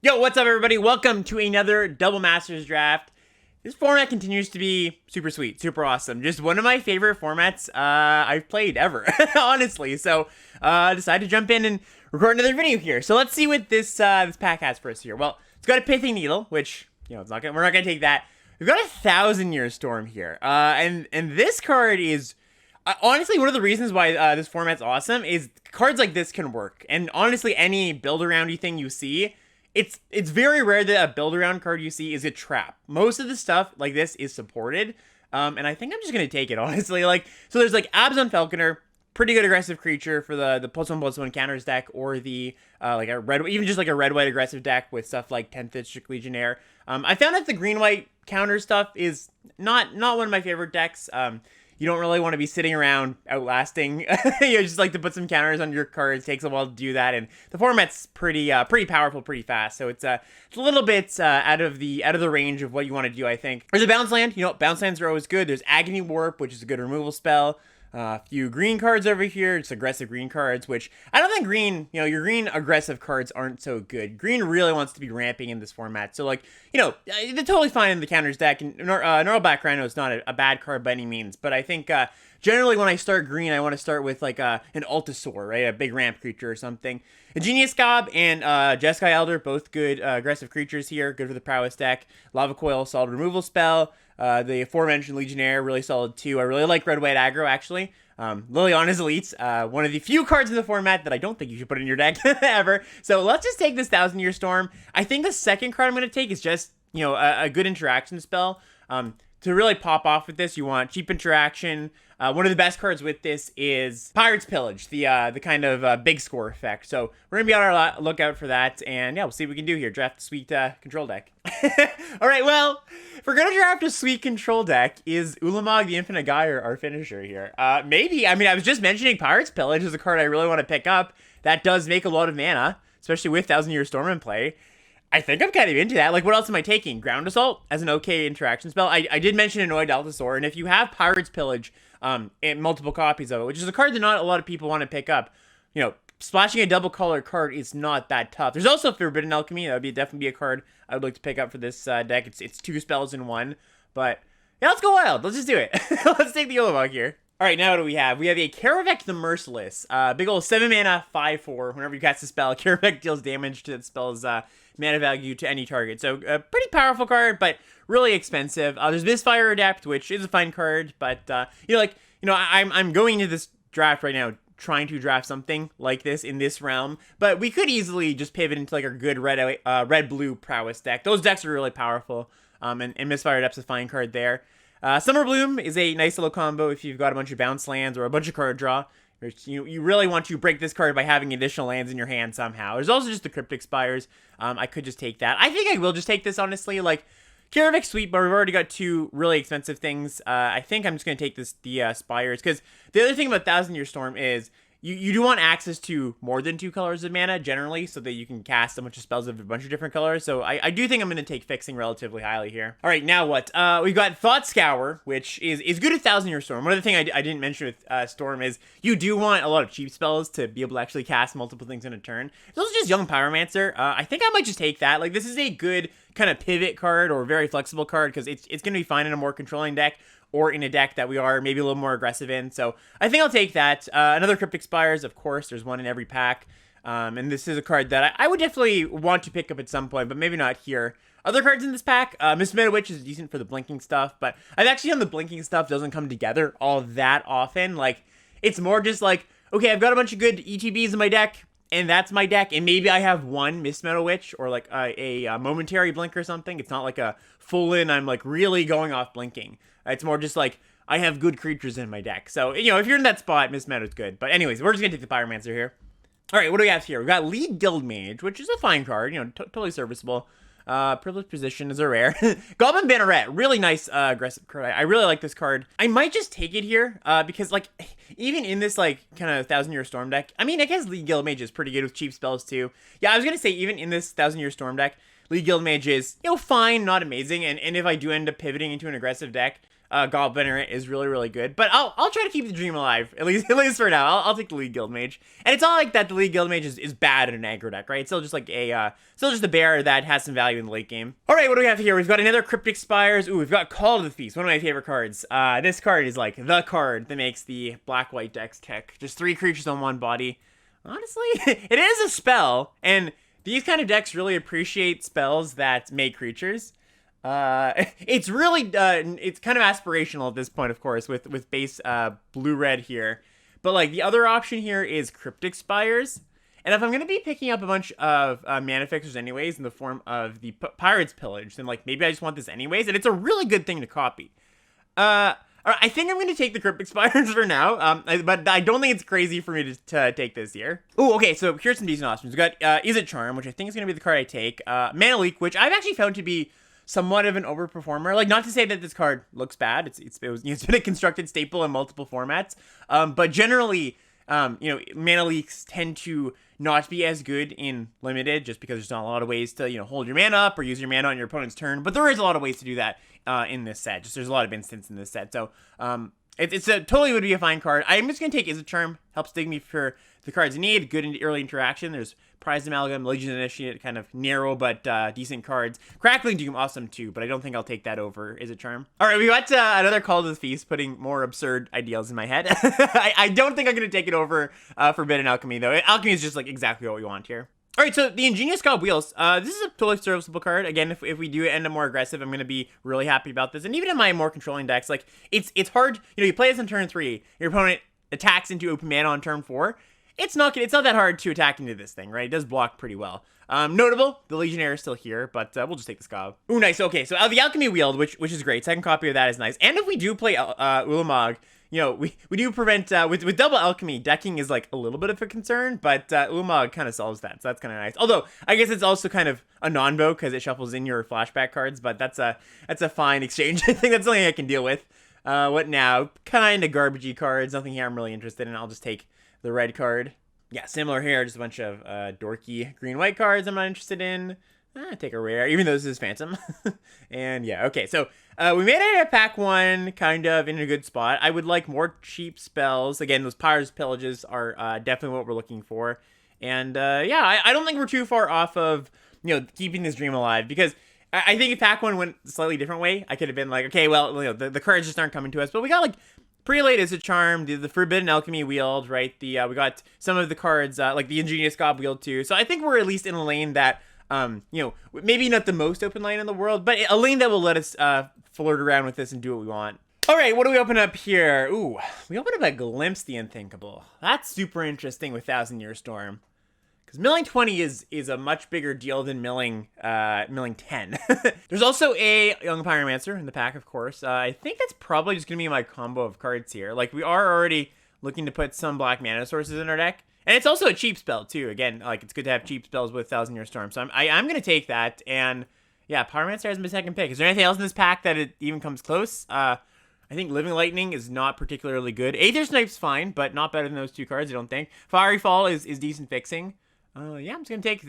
Yo, what's up, everybody? Welcome to another Double Masters draft. This format continues to be super sweet, super awesome. Just one of my favorite formats I've played ever, honestly. So, decided to jump in and record another video here. So let's see what this pack has for us here. Well, it's got a Pithing Needle, which we're not gonna take that. We've got a 1,000-Year Storm here, and this card is. Honestly, one of the reasons why this format's awesome is cards like this can work. And honestly, any build-aroundy thing you see, it's very rare that a build-around card you see is a trap. Most of the stuff like this is supported, and I think I'm just going to take it, honestly. So there's like Abzan Falconer, pretty good aggressive creature for the +1/+1 counters deck, or the like a red, even just like a red-white aggressive deck with stuff like 10th District Legionnaire. I found that the green-white counter stuff is not one of my favorite decks. You don't really want to be sitting around outlasting. You just like to put some counters on your cards. It takes a while to do that, and the format's pretty powerful, pretty fast. So it's a little bit out of the range of what you want to do, I think. There's a bounce land. Bounce lands are always good. There's Agony Warp, which is a good removal spell. A few green cards over here. It's aggressive green cards, which I don't think green, your green aggressive cards aren't so good. Green really wants to be ramping in this format. So, they're totally fine in the counters deck. And Gnarl Black Rhino is not a bad card by any means. But I think generally when I start green, I want to start with like an Altasaur, right? A big ramp creature or something. A Genius Gob and Jeskai Elder, both good aggressive creatures here. Good for the prowess deck. Lava Coil, solid removal spell. The aforementioned Legionnaire, really solid too. I really like red-white aggro, actually. Liliana's Elite, one of the few cards in the format that I don't think you should put in your deck ever. So let's just take this 1,000-Year Storm. I think the second card I'm going to take is just, a good interaction spell. To really pop off with this, you want cheap interaction. One of the best cards with this is Pirate's Pillage, the kind of big score effect. So we're going to be on our lookout for that, and yeah, we'll see what we can do here. Draft a sweet control deck. All right, well, if we're going to draft a sweet control deck, is Ulamog the Infinite Gyre our finisher here? Maybe. I mean, I was just mentioning Pirate's Pillage is a card I really want to pick up. That does make a lot of mana, especially with 1,000-Year Storm in play. I think I'm kind of into that. Like, what else am I taking? Ground Assault as an okay interaction spell. I did mention Annoyed Altasaur, and if you have Pirate's Pillage, and multiple copies of it, which is a card that not a lot of people want to pick up, splashing a double color card is not that tough. There's also Forbidden Alchemy. That would definitely be a card I would like to pick up for this deck. It's 2 spells in 1, but yeah, let's go wild. Let's just do it. Let's take the Ulamog here. All right, now what do we have? We have a Karavek the Merciless. Big old 7 mana, 5/4. Whenever you cast a spell, Karavek deals damage to that spell's mana value to any target. So a pretty powerful card, but really expensive. There's Misfire Adept, which is a fine card, but I'm going into this draft right now trying to draft something like this in this realm, but we could easily just pivot into like a good red-blue prowess deck. Those decks are really powerful, and Misfire Adept's a fine card there. Summer Bloom is a nice little combo if you've got a bunch of bounce lands or a bunch of card draw. You really want to break this card by having additional lands in your hand somehow. There's also just the Cryptic Spires. I could just take that. I think I will just take this, honestly. Like, Karavek's sweet, but we've already got 2 really expensive things. I think I'm just going to take the Spires, because the other thing about 1,000-Year Storm is you do want access to more than 2 colors of mana, generally, so that you can cast a bunch of spells of a bunch of different colors. So I do think I'm going to take Fixing relatively highly here. All right, now what? We've got Thought Scour, which is good at 1,000-Year Storm. One other thing I didn't mention with Storm is you do want a lot of cheap spells to be able to actually cast multiple things in a turn. There's also just Young Pyromancer. I think I might just take that. Like, this is a good kind of pivot card or very flexible card, because it's going to be fine in a more controlling deck, or in a deck that we are maybe a little more aggressive in. So I think I'll take that. Another Cryptic Spires, of course. There's one in every pack. And this is a card that I would definitely want to pick up at some point, but maybe not here. Other cards in this pack, Miss Meta Witch is decent for the blinking stuff, but I've actually found the blinking stuff doesn't come together all that often. Like, it's more just like, okay, I've got a bunch of good ETBs in my deck, and that's my deck, and maybe I have one Miss Metal Witch, or like a momentary blink or something. It's not like a full-in, I'm like really going off blinking. It's more just like, I have good creatures in my deck. So, if you're in that spot, Miss Meta's good. But anyways, we're just going to take the Pyromancer here. All right, what do we have here? We've got Lead Guildmage, which is a fine card, totally serviceable. Privileged Position is a rare. Goblin Banneret, really nice aggressive card. I really like this card. I might just take it here, because, like, even in this, like, kind of 1,000-Year Storm deck, I mean, I guess Lead Guildmage is pretty good with cheap spells, too. Yeah, I was going to say, even in this 1,000-Year Storm deck, Lead Guildmage is, fine, not amazing, and if I do end up pivoting into an aggressive deck, Gobliner is really, really good. But I'll try to keep the dream alive, at least for now. I'll take the League Guildmage. And it's not like that the League Guildmage is bad in an aggro deck, right? It's still just like still just a bear that has some value in the late game. All right, what do we have here? We've got another Cryptic Spires. Ooh, we've got Call to the Feast, one of my favorite cards. This card is like the card that makes the black-white decks tick. Just 3 creatures on 1 body. Honestly, it is a spell, and these kind of decks really appreciate spells that make creatures. It's really, it's kind of aspirational at this point, of course, with base, blue-red here. But, like, the other option here is Cryptic Spires. And if I'm going to be picking up a bunch of, mana fixers anyways in the form of the Pirate's Pillage, then, like, maybe I just want this anyways. And it's a really good thing to copy. All right, I think I'm going to take the Cryptic Spires for now. But I don't think it's crazy for me to take this here. Ooh, okay, so here's some decent options. We've got, Is It Charm, which I think is going to be the card I take. Mana Leak, which I've actually found to be somewhat of an overperformer. Like, not to say that this card looks bad. It's been a constructed staple in multiple formats. But generally, mana leaks tend to not be as good in limited, just because there's not a lot of ways to, hold your mana up or use your mana on your opponent's turn. But there is a lot of ways to do that in this set. Just there's a lot of instances in this set. So it's a totally would be a fine card. I'm just gonna take Is It Charm. Helps dig me for the cards I need. Good early interaction. There's Prized Amalgam, Legion Initiate, kind of narrow but decent cards. Crackling Doom, awesome too, but I don't think I'll take that over Is It Charm. All right, we got another Call to the Feast, putting more absurd ideals in my head. I don't think I'm going to take it over Forbidden Alchemy, though. Alchemy is just like exactly what we want here. All right, so the Ingenious God Wheels. This is a totally serviceable card. Again, if we do end up more aggressive, I'm going to be really happy about this. And even in my more controlling decks, like, it's hard. You play this on turn 3, your opponent attacks into open mana on turn 4. It's not that hard to attack into this thing, right? It does block pretty well. Notable, the Legionnaire is still here, but we'll just take the Skav. Ooh, nice. Okay, so the Alchemy Wield, which is great. Second copy of that is nice. And if we do play Ulamog, we do prevent, with double Alchemy, decking is like a little bit of a concern, but Ulamog kind of solves that, so that's kind of nice. Although, I guess it's also kind of a non-vote because it shuffles in your flashback cards, but that's a fine exchange. I think that's something I can deal with. What now? Kind of garbagey cards, nothing here I'm really interested in. I'll just take the red card. Yeah, similar here, just a bunch of dorky green-white cards I'm not interested in. Take a rare, even though this is Phantom. And yeah, okay, so we made it at pack 1, kind of in a good spot. I would like more cheap spells. Again, those Pirate's Pillages are definitely what we're looking for. And yeah, I don't think we're too far off of, keeping this dream alive, because I think if pack 1 went a slightly different way, I could have been like, okay, well, the cards just aren't coming to us, but we got like pretty late Is It Charm, the Forbidden Alchemy Wield, right? We got some of the cards, like the Ingenious God Wield too. So I think we're at least in a lane that, maybe not the most open lane in the world, but a lane that will let us flirt around with this and do what we want. All right, what do we open up here? Ooh, we open up a Glimpse the Unthinkable. That's super interesting with Thousand Year Storm. Because milling 20 is a much bigger deal than milling 10. There's also a Young Pyromancer in the pack, of course. I think that's probably just going to be my combo of cards here. Like, we are already looking to put some black mana sources in our deck. And it's also a cheap spell, too. Again, like, it's good to have cheap spells with Thousand Year Storm. So I'm going to take that. And, yeah, Pyromancer has my second pick. Is there anything else in this pack that it even comes close? I think Living Lightning is not particularly good. Aether Snipe's fine, but not better than those 2 cards, I don't think. Fiery Fall is decent fixing. Yeah, I'm just gonna take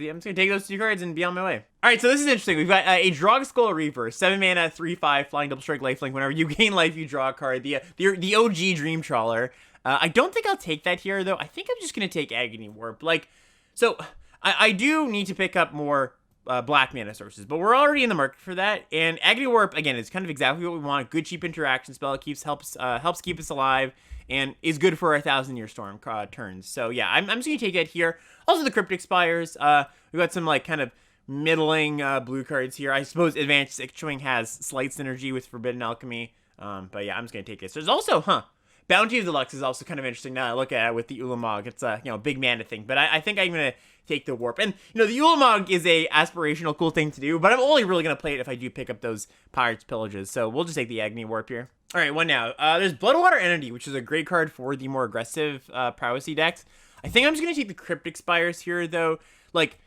those 2 cards and be on my way. All right, so this is interesting. We've got a Drogskol Reaver, 7 mana, 3/5, flying double strike, lifelink. Whenever you gain life, you draw a card. The OG Dream Trawler. I don't think I'll take that here though. I think I'm just gonna take Agony Warp. Like, so I do need to pick up more black mana sources, but we're already in the market for that. And Agony Warp again is kind of exactly what we want. Good cheap interaction spell. It helps keep us alive. And is good for our Thousand Year Storm turns. So yeah, I'm just gonna take that here. Also the Cryptic Spires. We got some like kind of middling blue cards here. I suppose Advanced Issuing has slight synergy with Forbidden Alchemy. But yeah, I'm just gonna take this. There's also Bounty of the Lux is also kind of interesting now. I look at it with the Ulamog. It's a big mana thing, but I think I'm gonna take the Warp. And the Ulamog is a aspirational cool thing to do, but I'm only really gonna play it if I do pick up those Pirate's Pillages. So we'll just take the Agony Warp here. All right, one now. There's Bloodwater Entity, which is a great card for the more aggressive prowessy decks. I think I'm just gonna take the Cryptic Spires here, though. Like,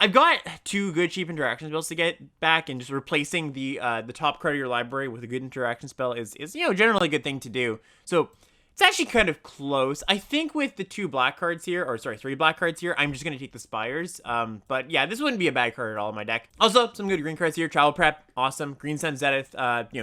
I've got 2 good cheap interaction spells to get back, and just replacing the top card of your library with a good interaction spell is generally a good thing to do. So it's actually kind of close. I think with the 2 black cards here, or sorry, 3 black cards here, I'm just gonna take the Spires. But yeah, this wouldn't be a bad card at all in my deck. Also, some good green cards here. Travel Prep, awesome. Green Sun Zenith,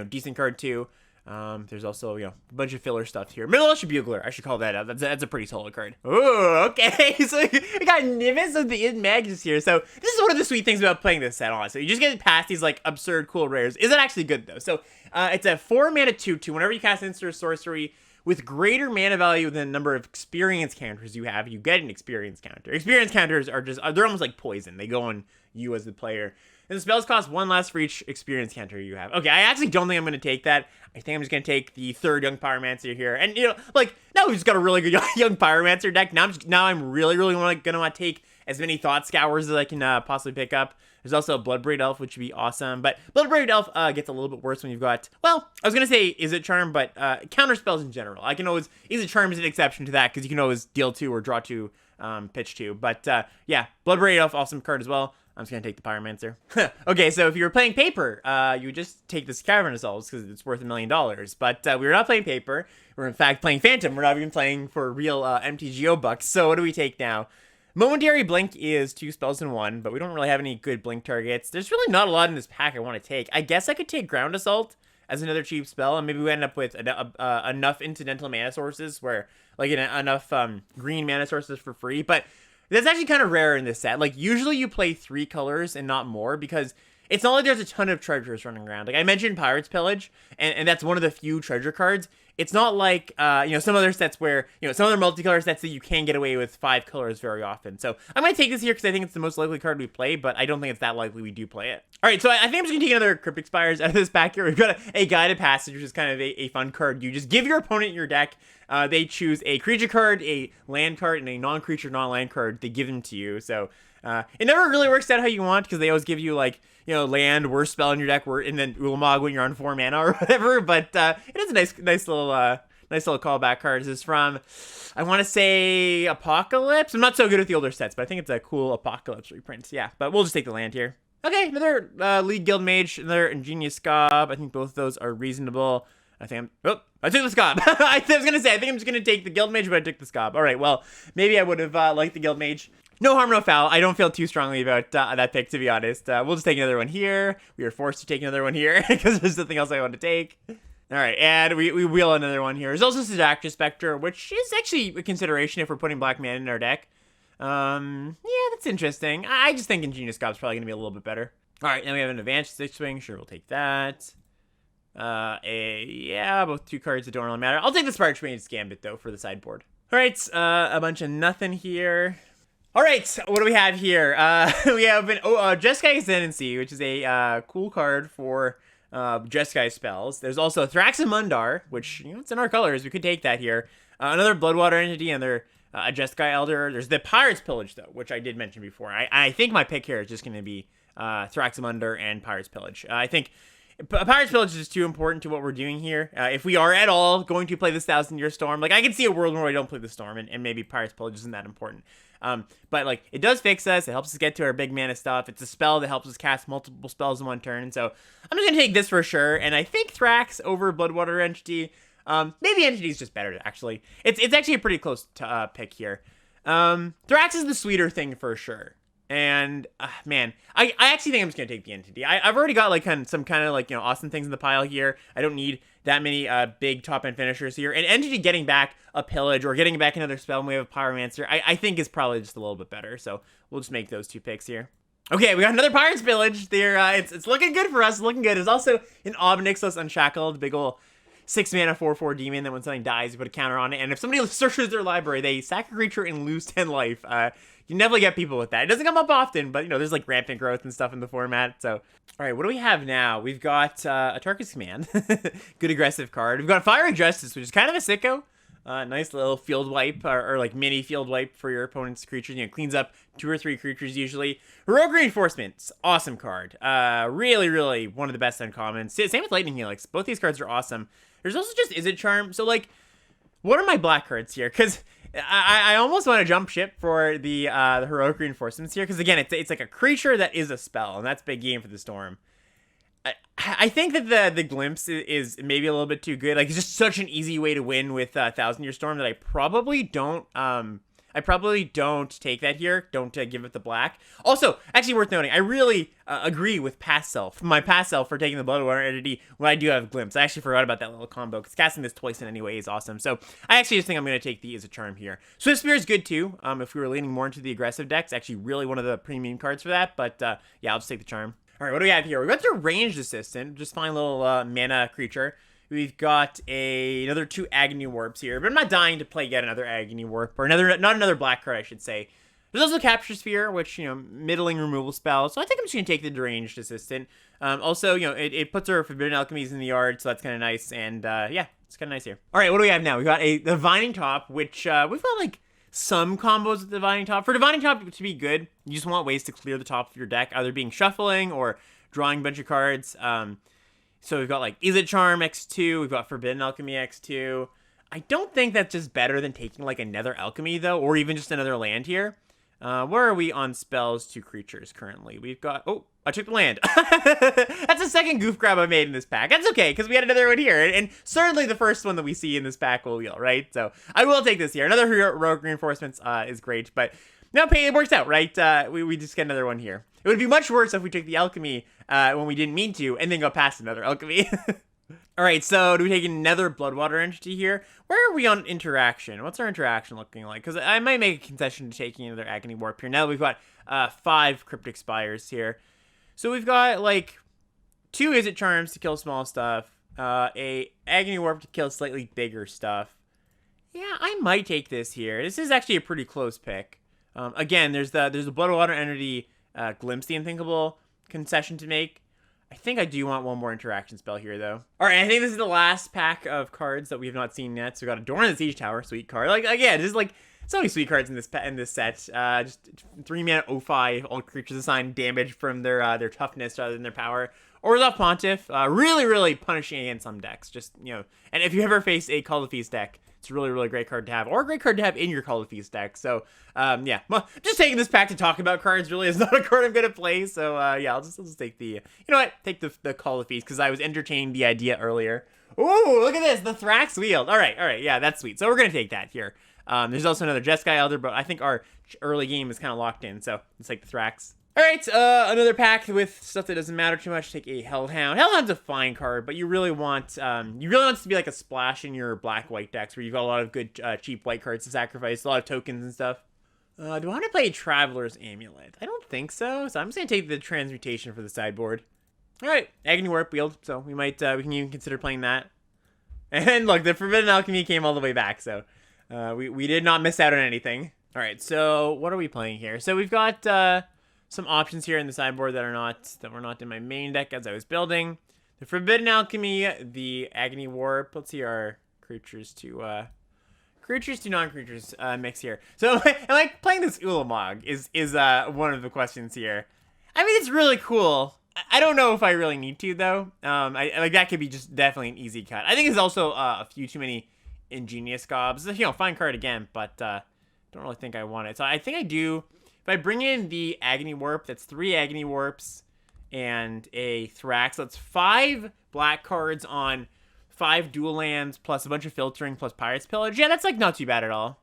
decent card too. There's also, a bunch of filler stuff here. Middle-Earth Bugler, I should call that out. That's a pretty solid card. Ooh, okay. So we got Nimbus of the Magus here. So this is one of the sweet things about playing this set, honestly. You just get past these, like, absurd cool rares. Is it actually good, though? So it's a 4-mana 2/2. Whenever you cast instant or sorcery with greater mana value than the number of experience counters you have, you get an experience counter. Experience counters are they're almost like poison. They go on you as the player. And the spells cost 1 less for each experience counter you have. Okay, I actually don't think I'm going to take that. I think I'm just going to take the 3rd Young Pyromancer here. And, now we've just got a really good Young Pyromancer deck. Now I'm really, really going to want to take as many Thought Scours as I can possibly pick up. There's also a Bloodbraid Elf, which would be awesome. But Bloodbraid Elf gets a little bit worse when you've got, well, I was going to say Izzet Charm, but counter spells in general. I can always, Izzet Charm is an exception to that because you can always deal 2 or draw 2, pitch 2. But yeah, Bloodbraid Elf, awesome card as well. I'm just going to take the Pyromancer. Okay, so if you were playing paper, you would just take this Cavernous Elves because it's worth $1 million. But we were not playing paper. We're in fact playing Phantom. We're not even playing for real MTGO bucks. So what do we take now? Momentary Blink is 2 spells in 1, but we don't really have any good Blink targets. There's really not a lot in this pack I want to take. I guess I could take Ground Assault as another cheap spell, and maybe we end up with enough incidental mana sources where, like, enough green mana sources for free. But that's actually kind of rare in this set. Like, usually you play 3 colors and not more because it's not like there's a ton of treasures running around. Like, I mentioned Pirate's Pillage, and that's one of the few treasure cards. It's not like, some other sets where, some other multicolor sets that you can get away with 5 colors very often. So I'm going to take this here because I think it's the most likely card we play, but I don't think it's that likely we do play it. All right, so I think I'm just going to take another Cryptic Spires out of this pack here. We've got a Guided Passage, which is kind of a fun card. You just give your opponent your deck. They choose a creature card, a land card, and a non-creature, non-land card. They give them to you. So it never really works out how you want because they always give you, like, land, worst spell in your deck, and then Ulamog when you're on 4 mana or whatever. But it is a nice little callback card. This is from, I want to say, Apocalypse. I'm not so good with the older sets, but I think it's a cool Apocalypse reprint. Yeah, but we'll just take the land here. Okay, another League Guild Mage, another Ingenious Scob. I think both of those are reasonable. I took the Scob. I was going to say, I think I'm just going to take the Guild Mage, but I took the Scob. All right, well, maybe I would have liked the Guild Mage. No harm, no foul. I don't feel too strongly about that pick, to be honest. We'll just take another one here. We were forced to take another one here because there's nothing else I want to take. All right, and we wheel another one here. There's also Seductive Spectre, which is actually a consideration if we're putting black mana in our deck. Yeah, that's interesting. I just think Ingenious Scob's probably going to be a little bit better. All right, now we have an Advanced 6-Wing. Sure, we'll take that. Yeah, both 2 cards that don't really matter. I'll take the Spark Mage's Gambit, though, for the sideboard. All right, a bunch of nothing here. All right, what do we have here? We have Jeskai Ascendancy, which is a cool card for Jeskai spells. There's also Thraxamundar, which, it's in our colors. We could take that here. Another Bloodwater entity, another Jeskai Elder. There's the Pirate's Pillage, though, which I did mention before. I think my pick here is just going to be Thraxamundar and Pirate's Pillage. I think Pirate's Pillage is too important to what we're doing here. If we are at all going to play this 1,000-Year Storm, like, I can see a world where we don't play the Storm, and maybe Pirate's Pillage isn't that important. But, like, it does fix us. It helps us get to our big mana stuff. It's a spell that helps us cast multiple spells in one turn. So I'm just going to take this for sure. And I think Thrax over Bloodwater Entity. Maybe Entity is just better, actually. It's actually a pretty close pick here. Thrax is the sweeter thing for sure. And, man, I actually think I'm just going to take the Entity. I've already got, like, some kind of, like, awesome things in the pile here. I don't need that many big top-end finishers here. And Entity getting back a Pillage or getting back another spell when we have a Pyromancer, I think is probably just a little bit better. So we'll just make those 2 picks here. Okay, we got another Pirate's Pillage there. It's looking good for us. It's looking good. There's also an Obnixos Unshackled, big ol' 6-mana 4/4 demon that when something dies, you put a counter on it. And if somebody searches their library, they sack a creature and lose 10 life. You can definitely get people with that. It doesn't come up often, but, there's, like, rampant growth and stuff in the format. So, all right, what do we have now? We've got Atarka's Command. Good aggressive card. We've got Fiery Justice, which is kind of a sicko. Nice little field wipe, or like, mini field wipe for your opponent's creatures. Cleans up 2 or 3 creatures usually. Heroic Reinforcements, awesome card. Really, really one of the best uncommons. Same with Lightning Helix. Both these cards are awesome. There's also just Izzet Charm. So, like, what are my black cards here? Because I almost want to jump ship for the Heroic Reinforcements here. Because, again, it's like a creature that is a spell. And that's big game for the Storm. I think that the Glimpse is maybe a little bit too good. Like, it's just such an easy way to win with 1,000-Year Storm that I probably don't... I probably don't take that here. Don't give it the black. Also, actually worth noting, I really agree with my past self for taking the Bloodwater entity when I do have Glimpse. I actually forgot about that little combo, because casting this twice in anyway is awesome. So I actually just think I'm going to take the As a Charm here. Swift Spear is good too, if we were leaning more into the aggressive decks. Actually really one of the premium cards for that, but yeah, I'll just take the Charm. All right, what do we have here? We got the Ranged Assistant, just fine little mana creature. We've got another 2 Agony Warps here, but I'm not dying to play yet another Agony Warp, or not another black card, I should say. There's also Capture Sphere, which, middling removal spell, so I think I'm just going to take the Deranged Assistant. Also, it puts our Forbidden Alchemies in the yard, so that's kind of nice, and yeah, it's kind of nice here. All right, what do we have now? We've got the Divining Top, which we've got, like, some combos with Divining Top. For Divining Top to be good, you just want ways to clear the top of your deck, either being shuffling or drawing a bunch of cards. So we've got like Is It Charm X2, we've got Forbidden Alchemy X2. I don't think that's just better than taking like another Alchemy though, or even just another land here. Where are we on spells to creatures currently? We've got, oh, I took the land. That's the second goof grab I made in this pack. That's okay, because we had another one here, and certainly the first one that we see in this pack will wheel, right? So I will take this here. Another Heroic Reinforcements is great, but no, it works out, right? We just get another one here. It would be much worse if we took the Alchemy when we didn't mean to, and then go past another Alchemy. All right, so do we take another Bloodwater entity here? Where are we on interaction? What's our interaction looking like? Because I might make a concession to taking another Agony Warp here. Now that we've got 5 Cryptic Spires here. So we've got, like, 2 Is It Charms to kill small stuff, a Agony Warp to kill slightly bigger stuff. Yeah, I might take this here. This is actually a pretty close pick. Again, there's the Bloodwater entity Glimpse the Unthinkable concession to make. I think I do want one more interaction spell here, though. All right, I think this is the last pack of cards that we have not seen yet. So we got Adorn the Siege Tower, sweet card. Like, again, there's like so many sweet cards in this set. Just 3 mana 0/5. All creatures assign damage from their toughness rather than their power. Orzhov Pontiff, really punishing against some decks. Just, and if you ever face a Call of Feast deck, it's a really great card to have, or a great card to have in your Call of Feast deck. So, yeah, well, just taking this pack to talk about cards really is not a card I'm gonna play. So, yeah, I'll just take take the Call of Feast, because I was entertaining the idea earlier. Ooh, look at this, the Thrax Wield. All right, yeah, that's sweet. So we're gonna take that here. There's also another Jeskai Elder, but I think our early game is kind of locked in, so let's take the Thrax. All right, another pack with stuff that doesn't matter too much. Take a Hellhound. Hellhound's a fine card, but you really want it to be like a splash in your black-white decks where you've got a lot of good cheap white cards to sacrifice, a lot of tokens and stuff. Do I want to play Traveler's Amulet? I don't think so, so I'm just gonna take the Transmutation for the sideboard. All right, Agony Warp Wield, so we can even consider playing that. And look, the Forbidden Alchemy came all the way back, so we did not miss out on anything. All right, so what are we playing here? So we've got some options here in the sideboard that were not in my main deck as I was building. The Forbidden Alchemy, the Agony Warp. Let's see our creatures to non-creatures mix here. So am I playing this Ulamog is one of the questions here. I mean, it's really cool. I don't know if I really need to though. Like that could be just definitely an easy cut. I think it's also a few too many Ingenious Gobs. Fine card again, but don't really think I want it. So I think I do. If I bring in the Agony Warp, that's 3 Agony Warps and a Thrax. That's 5 black cards on 5 dual lands, plus a bunch of filtering, plus Pirate's Pillage. Yeah, that's like not too bad at all.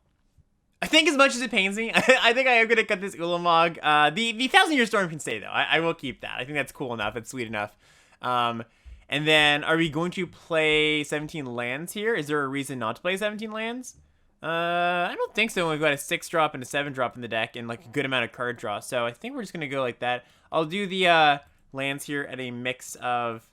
I think as much as it pains me, I think I am going to cut this Ulamog. The 1,000-Year Storm can stay, though. I will keep that. I think that's cool enough. It's sweet enough. And then, are we going to play 17 lands here? Is there a reason not to play 17 lands? I don't think so. We've got a 6-drop and a 7-drop in the deck and like a good amount of card draw. So I think we're just going to go like that. I'll do the lands here at a mix of...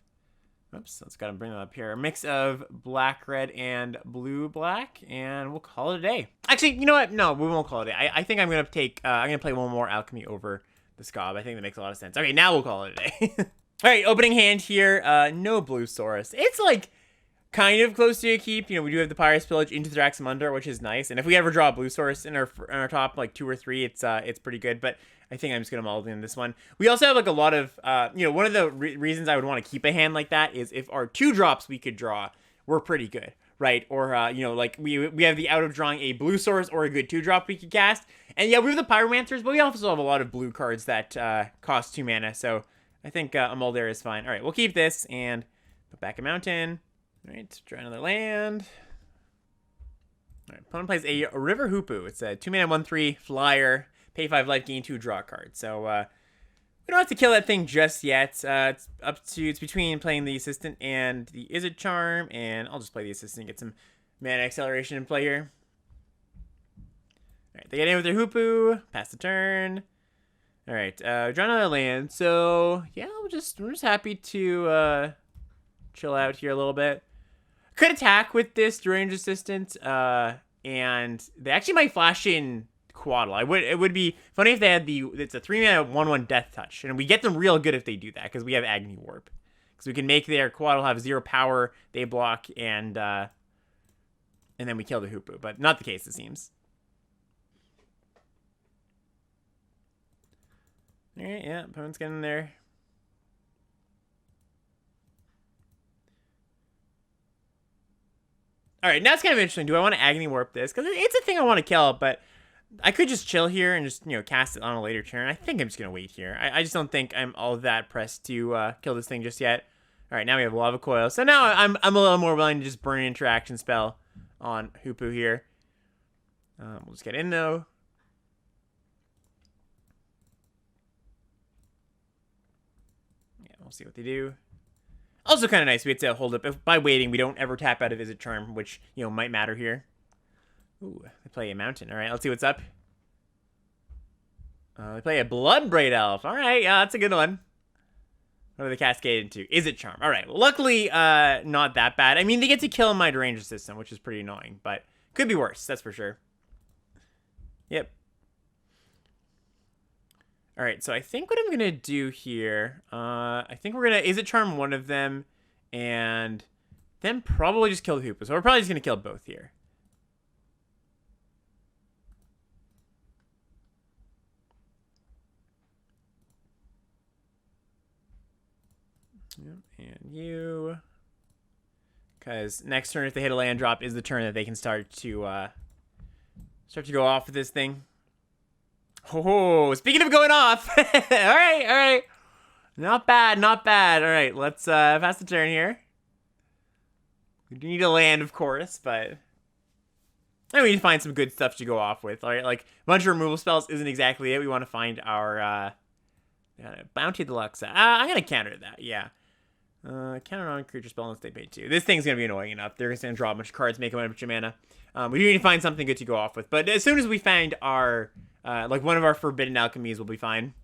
Oops, let's gotta bring them up here. A mix of black, red, and blue, black, and we'll call it a day. Actually, you know what? No, we won't call it a day. I think I'm gonna play one more Alchemy over the Scob. I think that makes a lot of sense. Okay, now we'll call it a day. All right, opening hand here. No Blue Saurus. It's like kind of close to a keep. We do have the Pirate's Pillage into Thraxamundar, which is nice. And if we ever draw a Blue Saurus in our top like 2 or 3, it's pretty good. But I think I'm just gonna mull in this one. We also have like a lot of one of the reasons I would want to keep a hand like that is if our 2-drops we could draw were pretty good, right? Or like we have the out of drawing a Blue Saurus or a good 2-drop we could cast. And yeah, we have the Pyromancers, but we also have a lot of blue cards that cost 2 mana. So I think a mull there is fine. All right, we'll keep this and put back a mountain. All right, draw another land. All right, opponent plays a River Hoopu. It's a 2-mana 1/3 flyer. Pay 5 life, gain 2, draw a card. So we don't have to kill that thing just yet. It's between playing the Assistant and the Izzet Charm, and I'll just play the Assistant, get some mana acceleration in play here. All right, they get in with their Hoopu, pass the turn. All right, draw another land. So yeah, we're just happy to chill out here a little bit. Could attack with this Deranged Assistant, and they actually might flash in Quaddle. It would be funny if they had it's a 3-mana 1/1 Death Touch, and we get them real good if they do that because we have Agni Warp, because we can make their Quaddle have 0 power, they block, and then we kill the Hoopu. But not the case, it seems. All right, yeah, opponent's getting there. All right, now it's kind of interesting. Do I want to Agni Warp this? Because it's a thing I want to kill, but I could just chill here and just, cast it on a later turn. I think I'm just going to wait here. I just don't think I'm all that pressed to kill this thing just yet. All right, now we have Lava Coil. So now I'm a little more willing to just burn an interaction spell on Hoopu here. We'll just get in, though. Yeah, we'll see what they do. Also kind of nice. We have to hold up. If by waiting, we don't ever tap out of Izzet Charm, which, might matter here. Ooh, they play a Mountain. All right, let's see what's up. They play a Bloodbraid Elf. All right, yeah, that's a good one. What do they cascade into? Izzet Charm. All right, luckily, not that bad. I mean, they get to kill my Deranged System, which is pretty annoying, but could be worse, that's for sure. Yep. All right, so I think what I'm going to do here, I think we're going to Izzet Charm one of them, and then probably just kill the Hoopu. So we're probably just going to kill both here. Yep, and you. Because next turn, if they hit a land drop, is the turn that they can start to go off with this thing. Oh, speaking of going off. all right. Not bad. All right, let's pass the turn here. We do need a land, of course, but we need to find some good stuff to go off with. All right, like a bunch of removal spells isn't exactly it. We want to find our Bounty Deluxe. I'm going to counter that, yeah. Counter on creature spell unless they pay 2. This thing's going to be annoying enough. They're just going to draw a bunch of cards, make a bunch of mana. We do need to find something good to go off with. But as soon as we find our, like one of our Forbidden Alchemies will be fine.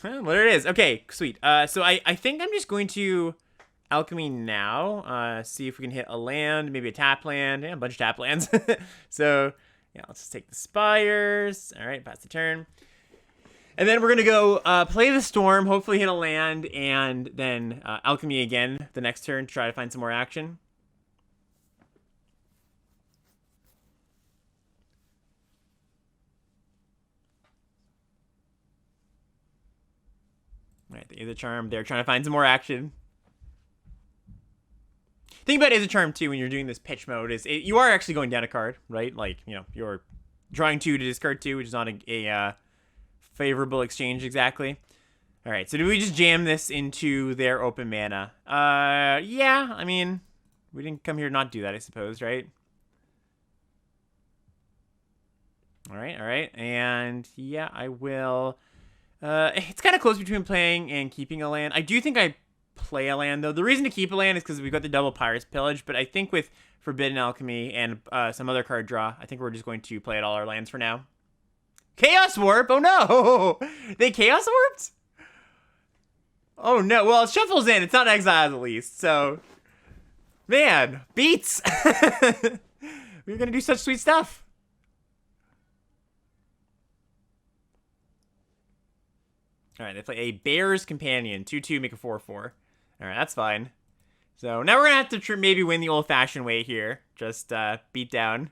There it is. Okay, sweet. So I think I'm just going to Alchemy now. See if we can hit a land, maybe a tap land. Yeah, a bunch of tap lands. So, yeah, let's just take the Spires. All right, pass the turn. And then we're going to go play the Storm, hopefully hit a land, and then Alchemy again the next turn to try to find some more action. All right, the Izzet Charm, they're trying to find some more action. Thing about Izzet Charm, too, when you're doing this pitch mode, is you are actually going down a card, right? Like, you're drawing 2 to discard 2, which is not a favorable exchange exactly. All right, so do we just jam this into their open mana? Yeah, I mean, we didn't come here to not do that, I suppose, right? All right, and yeah, I will. It's kind of close between playing and keeping a land. I do think I play a land, though. The reason to keep a land is because we've got the double Pirate's Pillage, but I think with Forbidden Alchemy and some other card draw, I think we're just going to play at all our lands for now. Chaos Warp? Oh no! They Chaos Warped? Oh no. Well, it shuffles in. It's not exiled at least. So, man, beats. We're going to do such sweet stuff. All right, they play a Bear's Companion. 2/2, make a 4/4. All right, that's fine. So now we're going to have to maybe win the old-fashioned way here. Just beat down.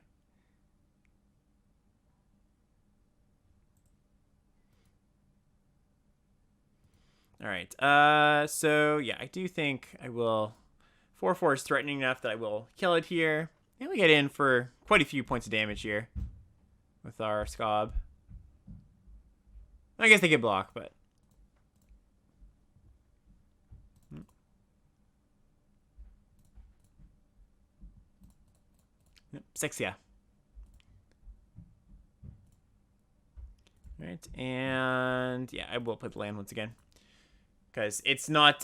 All right, so yeah, I do think I will. 4/4 is threatening enough that I will kill it here. And we get in for quite a few points of damage here with our Scob. I guess they get blocked, but. Yep, 6, yeah. right, and yeah, I will play the land once again. Because it's not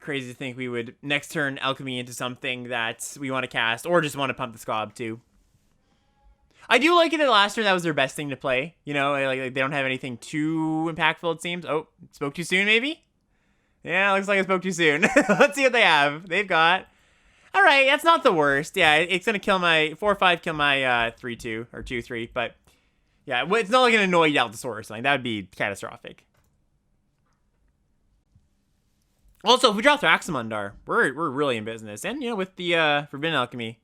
crazy to think we would next turn alchemy into something that we want to cast, or just want to pump the Scob too. I do like it in the last turn, that was their best thing to play. You know, like they don't have anything too impactful, it seems. Oh, spoke too soon, maybe? Yeah, looks like I spoke too soon. Let's see what they have. They've got... Alright, that's not the worst. Yeah, it's going to kill my... 4-5 kill my 3-2, or 2-3, but... Yeah, it's not like an annoyed Allosaurus or something. That would be catastrophic. Also, if we draw Thraxamundar, we're really in business. And, you know, with the Forbidden Alchemy.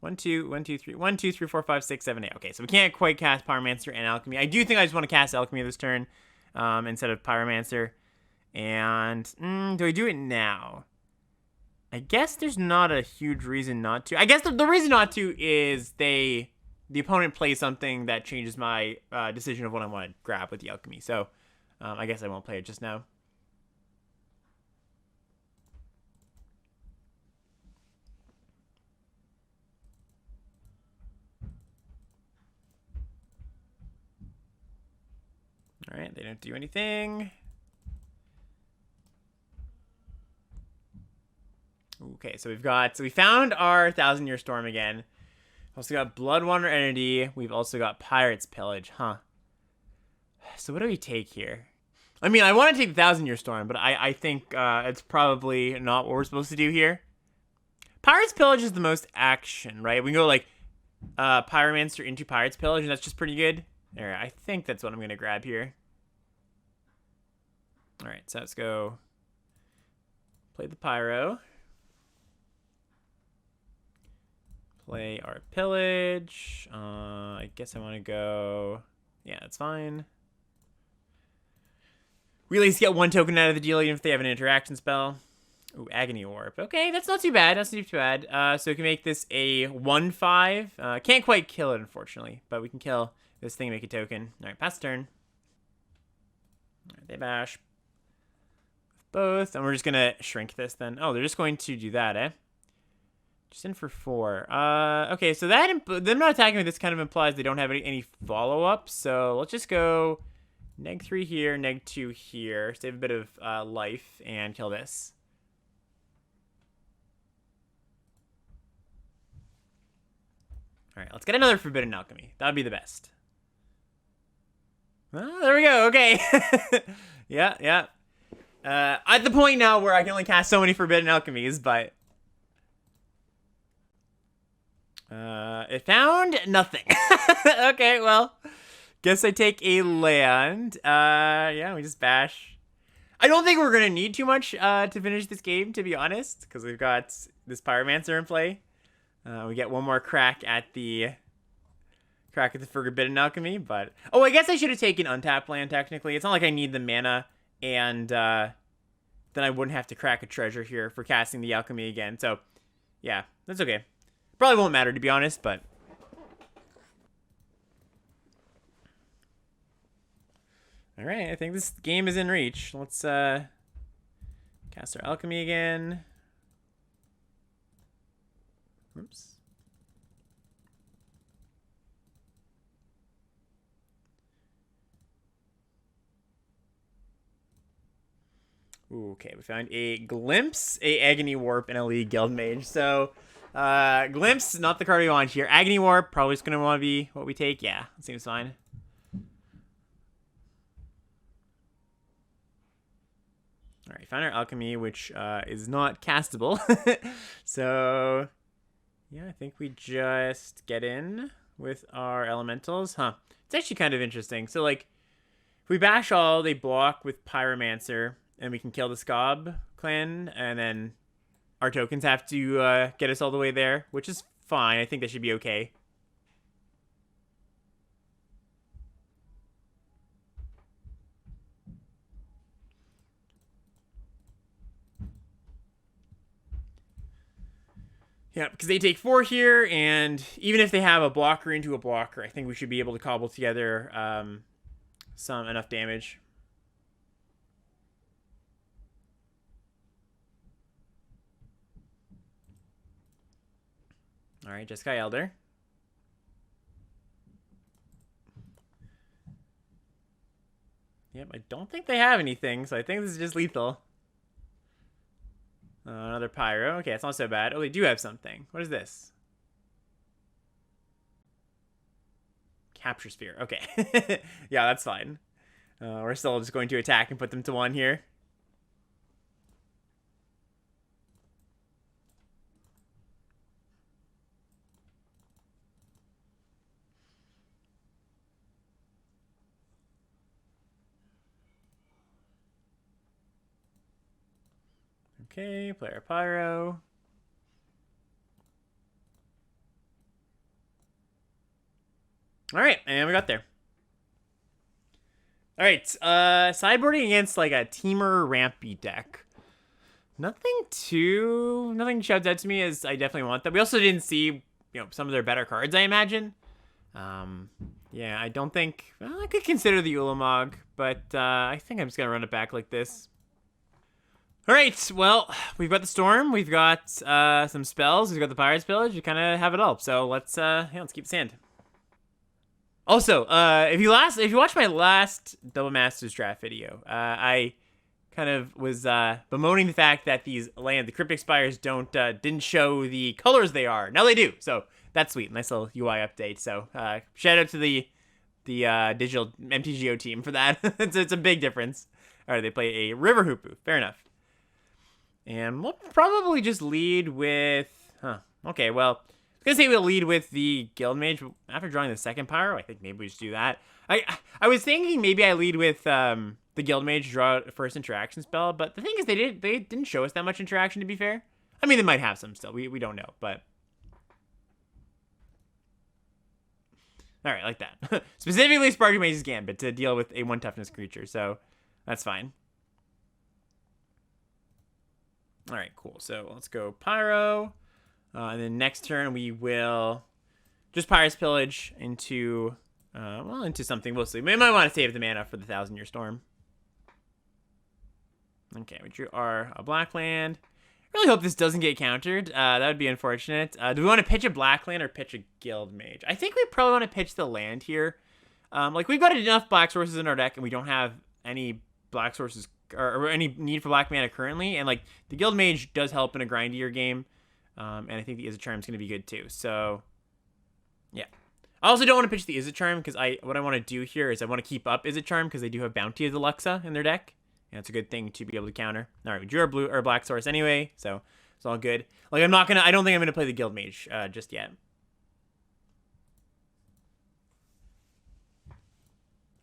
1, 2, 1, 2, 3. 1, 2, 3, 4, 5, 6, 7, 8. Okay, so we can't quite cast Pyromancer and Alchemy. I do think I just want to cast Alchemy this turn instead of Pyromancer. And, do I do it now? I guess there's not a huge reason not to. I guess the reason not to is the opponent plays something that changes my decision of what I want to grab with the Alchemy. So, I guess I won't play it just now. All right, they don't do anything. Okay, so we found our 1,000-Year Storm again. Also got Bloodwater Entity. We've also got Pirate's Pillage, huh? So what do we take here? I mean, I want to take the 1,000-Year Storm, but I think it's probably not what we're supposed to do here. Pirate's Pillage is the most action, right? We can go like Pyromancer into Pirate's Pillage, and that's just pretty good. All right, I think that's what I'm going to grab here. All right, so let's go play the Pyro. Play our Pillage. I guess I want to go... Yeah, that's fine. We at least get one token out of the deal, even if they have an interaction spell. Ooh, Agony Warp. Okay, that's not too bad. That's not too bad. So we can make this a 1/5. Can't quite kill it, unfortunately, but we can kill this thing and make a token. All right, pass turn. All right, they bash both, and we're just gonna shrink this then. Oh, they're just going to do that, eh? Just in for 4. Okay, so them not attacking with this kind of implies they don't have any follow-up. So let's just go -3 here, -2 here, save a bit of life, and kill this. All right, let's get another Forbidden Alchemy. That would be the best. Oh, there we go. Okay. Yeah. At the point now where I can only cast so many Forbidden Alchemies, but it found nothing. Okay, well, guess I take a land. Yeah, we just bash. I don't think we're gonna need too much to finish this game, to be honest, because we've got this Pyromancer in play. We get one more crack at the Forbidden Alchemy, but oh, I guess I should have taken untapped land. Technically, it's not like I need the mana, and then I wouldn't have to crack a treasure here for casting the alchemy again. So, yeah, that's okay. Probably won't matter, to be honest, but all right. I think this game is in reach. Let's cast our alchemy again. Oops. Okay, we found a Glimpse, a Agony Warp, and a League Guildmage. So, Glimpse, not the card we want here. Agony Warp, probably just going to want to be what we take. Yeah, seems fine. All right, found our Alchemy, which is not castable. So, yeah, I think we just get in with our Elementals. Huh. It's actually kind of interesting. So, like, if we bash all, they block with Pyromancer, and we can kill the Scob clan, and then our tokens have to get us all the way there, which is fine. I think that should be okay. Yeah, because they take 4 here, and even if they have a blocker into a blocker, I think we should be able to cobble together enough damage. All right, Jeskai Elder. Yep, I don't think they have anything, so I think this is just lethal. Another pyro. Okay, it's not so bad. Oh, they do have something. What is this? Capture sphere. Okay. Yeah, that's fine. We're still just going to attack and put them to 1 here. Okay, player pyro. All right, and we got there. All right, sideboarding against like a teamer rampy deck. Nothing shouts out to me as I definitely want that. We also didn't see, some of their better cards, I imagine. Yeah, I don't think, well, I could consider the Ulamog, but I think I'm just gonna run it back like this. All right, well, we've got the Storm, we've got some spells, we've got the Pirate's Pillage, we kind of have it all. So let's keep sand. Also, if you watched my last Double Masters draft video, I kind of was bemoaning the fact that the Cryptic Spires didn't show the colors they are. Now they do, so that's sweet. Nice little UI update. So shout out to the digital MTGO team for that. it's a big difference. All right, they play a River Hoopu. Fair enough. And we'll probably just lead with... Okay, well, I was going to say we'll lead with the Guild Mage. After drawing the second Pyro, I think maybe we should do that. I was thinking maybe I lead with the Guild Mage, draw a first interaction spell, but the thing is they didn't show us that much interaction, to be fair. I mean, they might have some still. We don't know, but... Alright, like that. Specifically Sparking Mage's Gambit to deal with a 1 toughness creature, so that's fine. Alright, cool. So let's go Pyro. And then next turn we will just Pirate's Pillage into something. We'll see. We might want to save the mana for the 1,000-Year Storm. Okay, we drew our black land. Really hope this doesn't get countered. That would be unfortunate. Do we want to pitch a black land or pitch a Guild Mage? I think we probably want to pitch the land here. Like, we've got enough black sources in our deck, and we don't have any black sources or any need for black mana currently. And, like, the Guild Mage does help in a grindier game. And I think the Izzet is going to be good, too. So, yeah. I also don't want to pitch the Izzet Charm, because what I want to do here is I want to keep up Izzet Charm, because they do have Bounty of the Luxa in their deck. And it's a good thing to be able to counter. All right, we drew our blue or black source anyway, so it's all good. Like, I don't think I'm gonna play the Guild Mage just yet.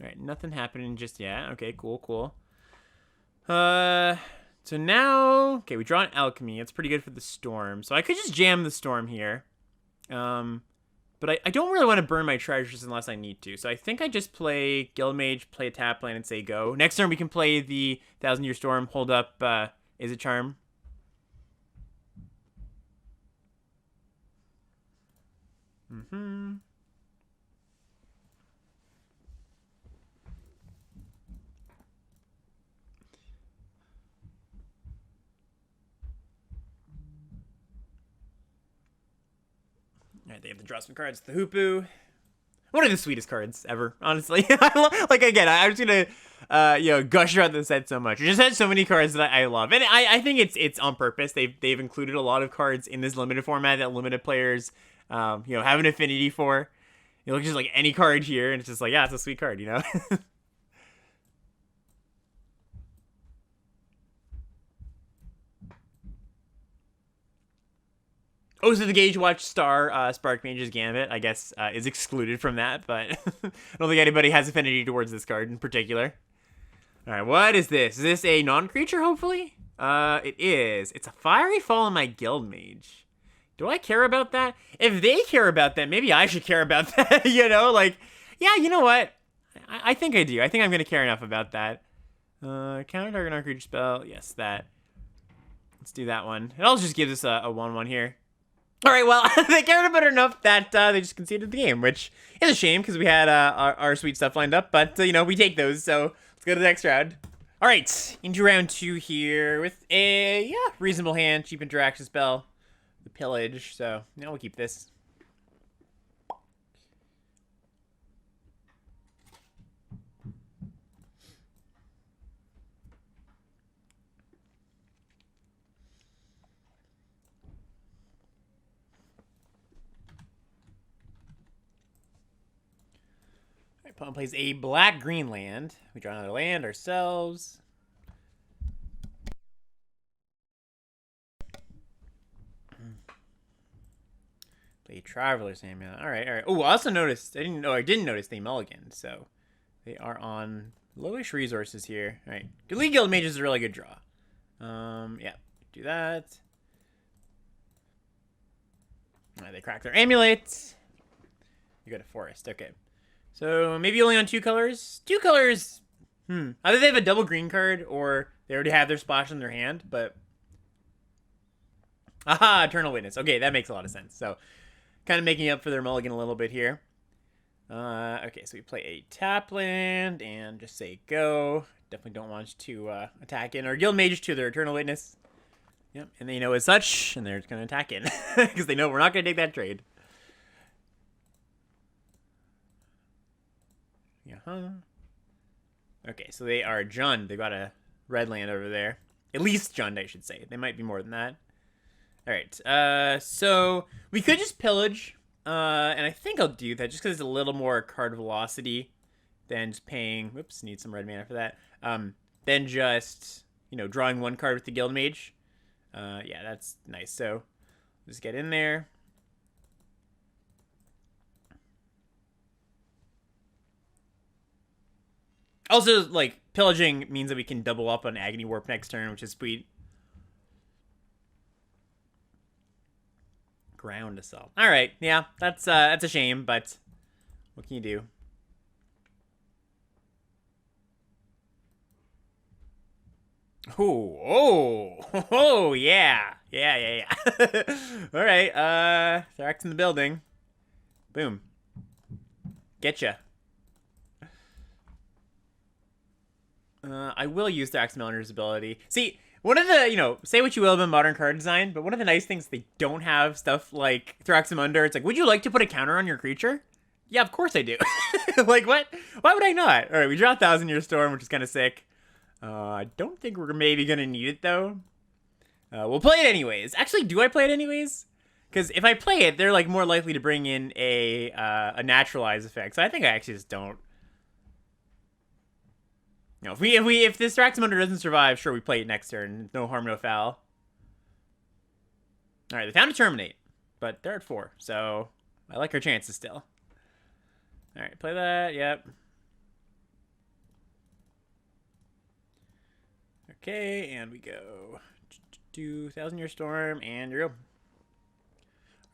All right, nothing happening just yet. Okay, cool. So now, okay, we draw an Alchemy. It's pretty good for the Storm. So I could just jam the Storm here. But I don't really want to burn my treasures unless I need to. So I think I just play Guild Mage, play a tap land, and say go. Next turn we can play the 1,000-Year Storm, hold up Izzet Charm. Alright, they have to draw some cards. The Hoopu. One of the sweetest cards ever, honestly. Like, again, I'm just gonna, gush about this set so much. It just has so many cards that I love. And I think it's on purpose. They've included a lot of cards in this limited format that limited players, have an affinity for. You look just like any card here, and it's just like, yeah, it's a sweet card, Oh, so the Gauge Watch Star Spark Mage's Gambit, I guess, is excluded from that, but I don't think anybody has affinity towards this card in particular. All right, what is this? Is this a non-creature, hopefully? It is. It's a Fiery Fall on my Guild Mage. Do I care about that? If they care about that, maybe I should care about that, Like, yeah, you know what? I think I do. I think I'm going to care enough about that. Counter target non-creature spell. Yes, that. Let's do that one. It also just gives us a 1/1 here. All right, well, they cared about it enough that they just conceded the game, which is a shame because we had our sweet stuff lined up. But, we take those, so let's go to the next round. All right, into round 2 here with a, reasonable hand, cheap interaction spell, the Pillage. So now we'll keep this. Opponent plays a black-green land. We draw another land ourselves. Play Traveler's Amulet. All right. Oh, I also noticed. I didn't notice they mulligan. So they are on lowish resources here. All right. Delete Guild Mage is a really good draw. Yeah. Do that. All right, they crack their amulet. You go to forest. Okay. So maybe only on 2 colors. 2 colors. Either they have a double green card or they already have their splash in their hand. But aha, Eternal Witness. Okay, that makes a lot of sense. So kind of making up for their mulligan a little bit here. Okay, so we play a tap land and just say go. Definitely don't want to attack in our Guild Mage to their Eternal Witness. Yep, and they know as such, and they're just going to attack in because they know we're not going to take that trade. Yeah. Okay, so they are Jund. They got a red land over there. At least Jund, I should say. They might be more than that. All right. So we could just pillage, and I think I'll do that just because it's a little more card velocity than just paying. Whoops, need some red mana for that. Than just drawing 1 card with the Guild Mage. Yeah, that's nice. So just get in there. Also, like, pillaging means that we can double up on Agony Warp next turn, which is sweet. Ground Assault. All right, yeah, that's a shame, but what can you do? Oh, yeah. All right, Thrax in the building. Boom. Getcha. I will use Thrax Milliner's ability. See, one of the, say what you will about modern card design, but one of the nice things, they don't have stuff like Thraximunder. It's like, would you like to put a counter on your creature? Yeah, of course I do. Like, what? Why would I not? All right, we draw 1,000 Year Storm, which is kind of sick. I don't think we're maybe going to need it, though. We'll play it anyways. Actually, do I play it anyways? Because if I play it, they're, like, more likely to bring in a naturalize effect. So I think I actually just don't. If this Thraximunder doesn't survive, sure, we play it next turn. No harm, no foul. All right, they found a terminate, but they're at 4, so I like our chances still. All right, play that. Yep. Okay, and we go to 1,000 Year Storm, and you're go.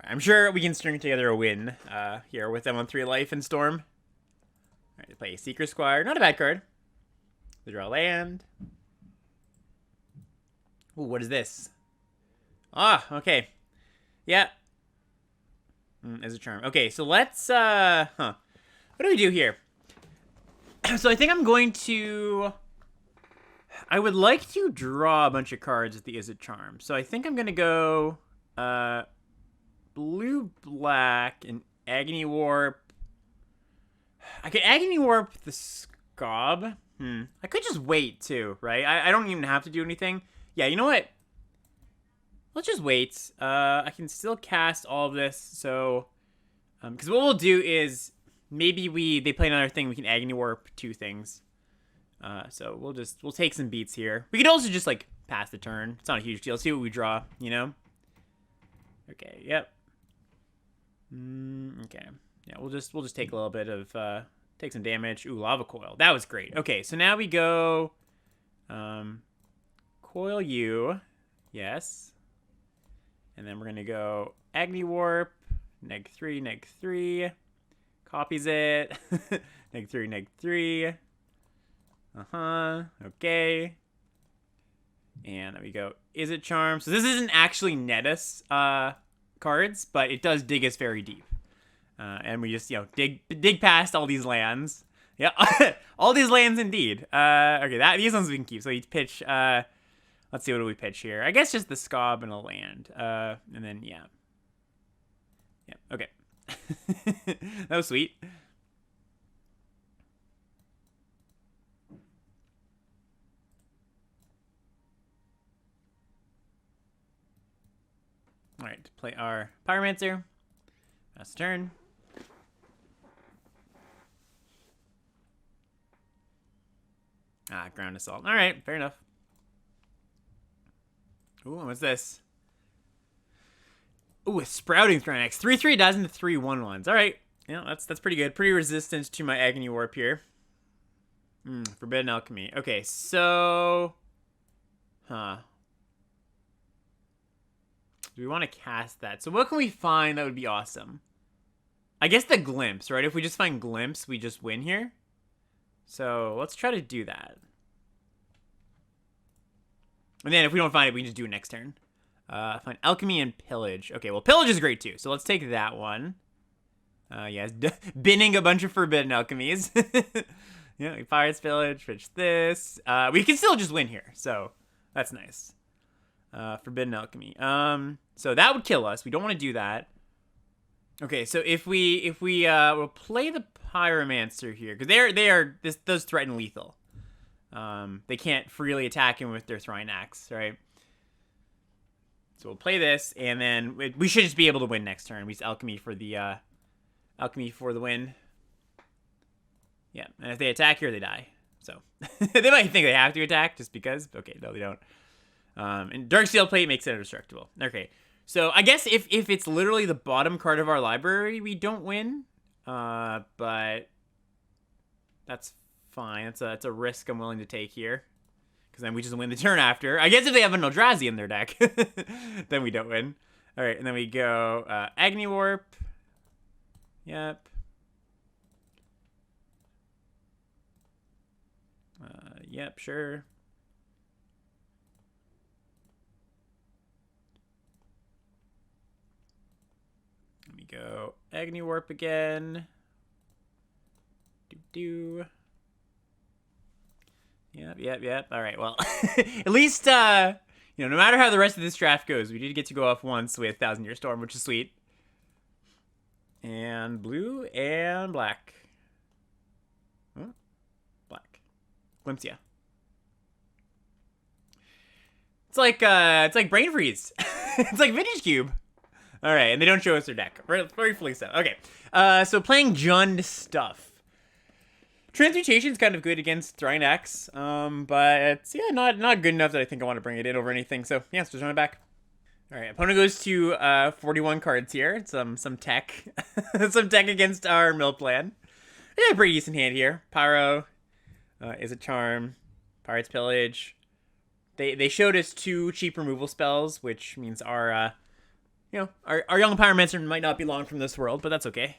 Right, I'm sure we can string together a win here with them on 3 life and Storm. All right, they play Seeker Squire. Not a bad card. They draw land. Ooh, what is this? Ah, okay. Yeah. As a charm. Okay, so let's, What do we do here? So I think I'm going to... I would like to draw a bunch of cards with the Is It Charm. So I think I'm going to go blue, black, and Agony Warp. I could Agony Warp the Scob. I could just wait, too, right? I don't even have to do anything. Yeah, you know what? Let's just wait. I can still cast all of this, so... Because what we'll do is... Maybe they play another thing, we can Agony Warp 2 things. So we'll take some beats here. We could also just, like, pass the turn. It's not a huge deal. See what we draw, Okay, yep. Okay. Yeah, we'll just take a little bit of, take some damage. Ooh, Lava Coil. That was great. Okay, so now we go, Coil U. Yes. And then we're going to go Agony Warp. -3, -3. Copies it. -3, -3. Okay. And then we go, Is It Charm? So this isn't actually net us cards, but it does dig us very deep. And we just, dig past all these lands. Yeah, all these lands indeed. Okay, these ones we can keep. So we pitch, let's see, what do we pitch here? I guess just the Scob and a land. And then, yeah. Yeah, okay. That was sweet. All right, play our Pyromancer. That's turn. Ah, Ground Assault. All right, fair enough. Ooh, what's this? Ooh, a Sprouting Thrynax. 3/3 dies into 3/1/1s. All right. Yeah, that's pretty good. Pretty resistant to my Agony Warp here. Forbidden Alchemy. Okay, so... Huh. Do we want to cast that? So what can we find that would be awesome? I guess the Glimpse, right? If we just find Glimpse, we just win here. So let's try to do that. And then if we don't find it, we can just do it next turn. Find Alchemy and Pillage. Okay, well, Pillage is great too. So let's take that one. Yeah, binning a bunch of Forbidden Alchemies. Yeah, Pirates Pillage, fetch this. We can still just win here, so that's nice. Forbidden Alchemy. So that would kill us. We don't want to do that. Okay, so if we will play the Pyromancer here, because those threaten lethal. They can't freely attack him with their Thrynax, right? So we'll play this, and then we should just be able to win next turn. We use Alchemy for the win. Yeah, and if they attack here, they die. So they might think they have to attack just because. Okay, no, they don't. And Darksteel Plate makes it indestructible. Okay, so I guess if it's literally the bottom card of our library, we don't win. But that's fine. It's a risk I'm willing to take here. Because then we just win the turn after. I guess if they have an Eldrazi in their deck, then we don't win. All right, and then we go Agony Warp. Yep. Yep, sure. Let me go Agony Warp again. Yep. All right, well, at least, no matter how the rest of this draft goes, we did get to go off once with Thousand Year Storm, which is sweet. And blue and black. Huh? Black. Glimpsia. It's like Brain Freeze. It's like Vintage Cube. All right, and they don't show us their deck. Rightfully so. Okay, so playing Jund stuff. Transmutation's kind of good against Thrynax, but it's not good enough that I think I want to bring it in over anything. So yeah, let's just run it back. All right, opponent goes to 41 cards here. Some tech, some tech against our mill plan. Yeah, pretty decent hand here. Pyro is a charm. Pirates Pillage. They showed us 2 cheap removal spells, which means our young Pyromancer might not be long from this world, but that's okay.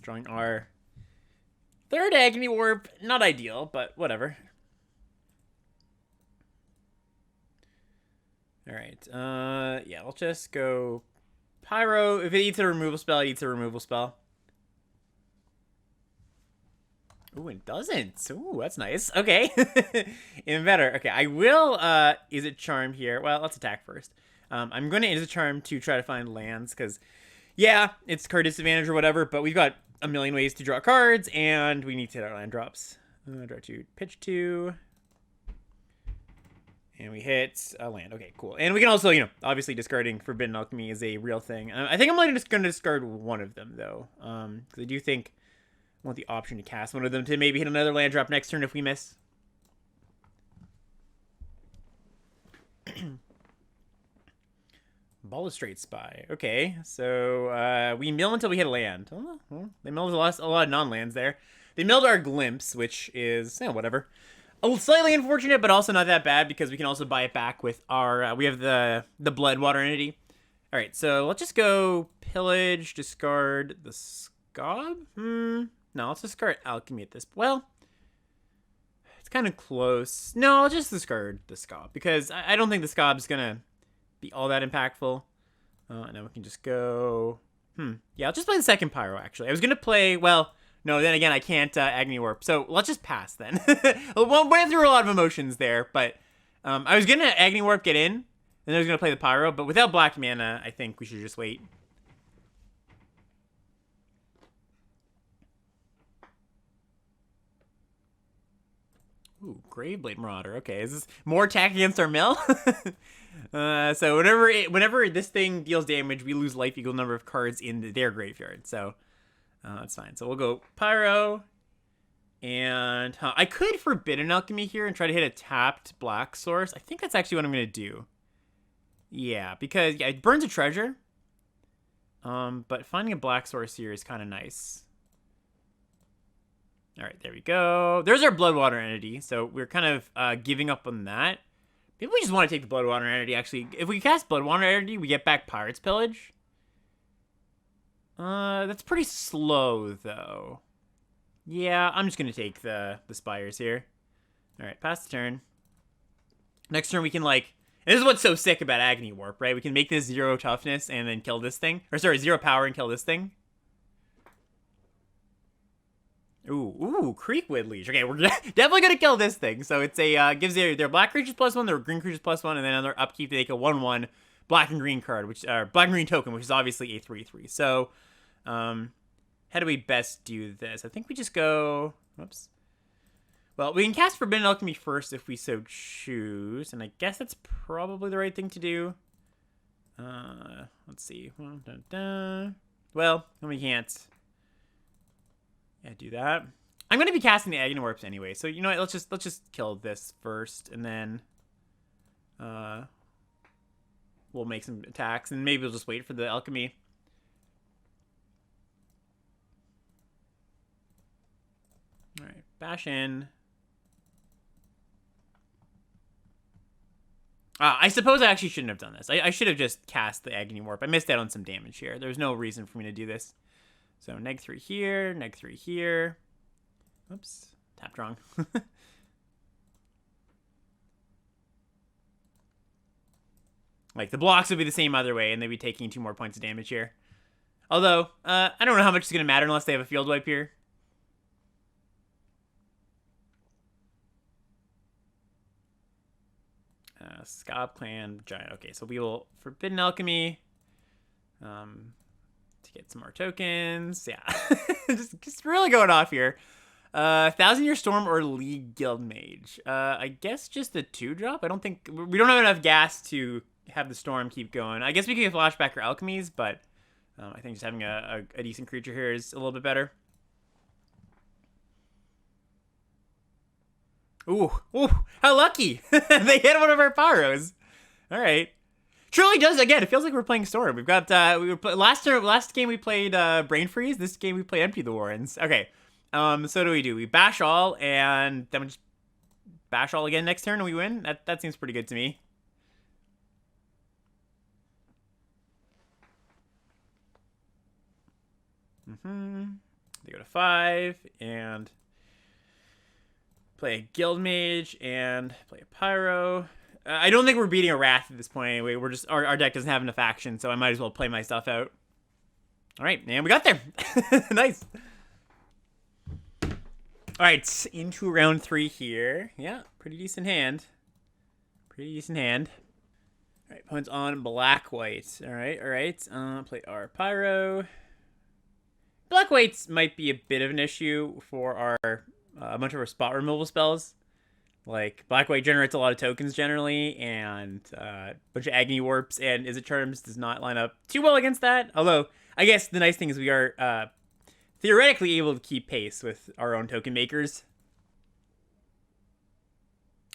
Drawing our third Agony Warp. Not ideal, but whatever. All right. Yeah, I'll just go Pyro. If it eats a removal spell, it eats a removal spell. Ooh, it doesn't. Ooh, that's nice. Okay. Even better. Okay, I will, Is it Charm here? Well, let's attack first. I'm going to Is it Charm to try to find lands, because, yeah, it's card disadvantage or whatever, but we've got a million ways to draw cards, and we need to hit our land drops. Draw 2, pitch 2. And we hit a land. Okay, cool. And we can also, obviously discarding Forbidden Alchemy is a real thing. I think I'm only just going to discard one of them, though. Because I do think I want the option to cast one of them to maybe hit another land drop next turn if we miss. Balustrade Spy. Okay, so we mill until we hit a land. Oh, well, they milled a lot of non-lands there. They milled our Glimpse, which is, whatever. Slightly unfortunate, but also not that bad because we can also buy it back with our, we have the Bloodwater entity. All right, so let's just go Pillage, discard the Scob. No, let's discard Alchemy at this. Well, it's kind of close. No, I'll just discard the Scob because I don't think the Scob's gonna be all that impactful. And then we can just go. Yeah, I'll just play the second Pyro. Actually, I was gonna play. Well, no. Then again, I can't Agony Warp. So let's just pass then. Went through a lot of emotions there, but I was gonna Agony Warp get in, and I was gonna play the Pyro, but without black mana, I think we should just wait. Ooh, Graveblade Marauder. Okay, is this more attack against our mill? So whenever this thing deals damage, we lose life equal number of cards in their graveyard. So That's fine. So we'll go Pyro. And I could Forbidden Alchemy here and try to hit a tapped black source. I think that's actually what I'm going to do. Yeah, because it burns a treasure. But finding a black source here is kind of nice. All right, there we go. There's our Bloodwater entity. So we're kind of giving up on that. Maybe we just want to take the Bloodwater entity, actually. If we cast Bloodwater entity, we get back Pirate's Pillage. That's pretty slow, though. Yeah, I'm just going to take the Spires here. All right, pass the turn. Next turn, we can, like... And this is what's so sick about Agony Warp, right? We can make this 0 toughness and then kill this thing. Or, sorry, 0 power and kill this thing. Ooh, Creekwood Leech. Okay, we're definitely going to kill this thing. So it's a... gives their black creatures +1, their green creatures +1, and then on their upkeep, they make a 1/1 black and green card, which... black and green token, which is obviously a 3/3. So, how do we best do this? I think we just go... Whoops. Well, we can cast Forbidden Alchemy first if we so choose. And I guess that's probably the right thing to do. Let's see. Well, we can't. Yeah, do that. I'm going to be casting the Agony Warps anyway. So, you know what? Let's just kill this first. And then... we'll make some attacks. And maybe we'll just wait for the Alchemy. All right, bash in. I suppose I actually shouldn't have done this. I should have just cast the Agony Warp. I missed out on some damage here. There's no reason for me to do this. So -3 here, -3 here. Oops, tapped wrong. Like, the blocks would be the same either way, and they'd be taking 2 more points of damage here. Although, I don't know how much it's going to matter unless they have a field wipe here. Scab Clan Giant. Okay, so we will Forbidden Alchemy to get some more tokens. Yeah, just really going off here. 1,000-Year Storm or League Guild Mage. I guess just a 2-drop. I don't think we don't have enough gas to have the Storm keep going. I guess we could get Flashback or Alchemies, but I think just having a decent creature here is a little bit better. Ooh, how lucky. They hit one of our Pyros. All right. Truly does, again, it feels like we're playing Storm. We've got, last game we played Brain Freeze. This game we play Empty the Warrens. Okay. So do we do? We bash all, and then we just bash all again next turn and we win? That seems pretty good to me. They go to 5, and... play a Guild Mage and play a Pyro. I don't think we're beating a Wrath at this point anyway. We're just our deck doesn't have enough action, so I might as well play my stuff out. All right, and we got there. Nice. All right, into round 3 here. Yeah, pretty decent hand. Pretty decent hand. All right, opponent's on black-white. All right. Play our Pyro. Black-whites might be a bit of an issue for our... a bunch of our spot removal spells. Like, Black-White generates a lot of tokens generally, and a bunch of Agony Warps, and Izzet Charms does not line up too well against that. Although, I guess the nice thing is we are theoretically able to keep pace with our own token makers.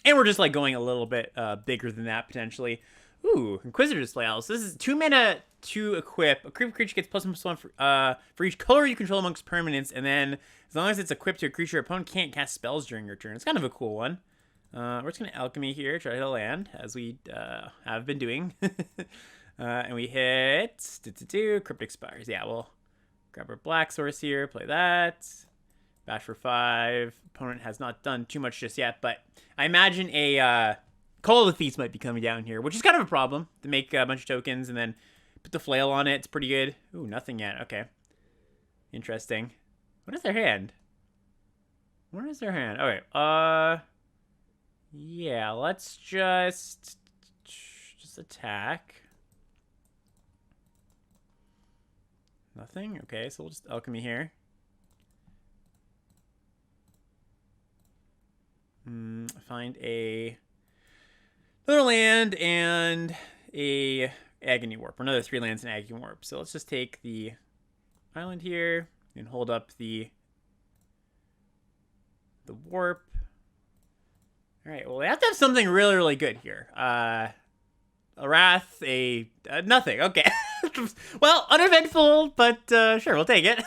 And we're just, like, going a little bit bigger than that, potentially. Ooh, Inquisitor Display House. This is 2 mana to equip. A creature gets +1/+1 for each color you control amongst permanents, and then as long as it's equipped to a creature, your opponent can't cast spells during your turn. It's kind of a cool one. We're just going to Alchemy here, try to hit a land, as we have been doing. And we hit Cryptic Spires. Yeah, we'll grab our black source here, play that. Bash for 5. Opponent has not done too much just yet, but I imagine a Call of the Feast might be coming down here, which is kind of a problem, to make a bunch of tokens and then put the flail on it. It's pretty good. Ooh, nothing yet. Okay. Interesting. What is their hand? What is their hand? Okay. Yeah, let's just attack. Nothing? Okay, so we'll just Alchemy here. Find another land and a Agony Warp. Another 3 lands and Agony Warp. So let's just take the island here. And hold up the warp. All right, well, they have to have something really, really good here. A Wrath, nothing. Okay. Well, uneventful, but sure, we'll take it.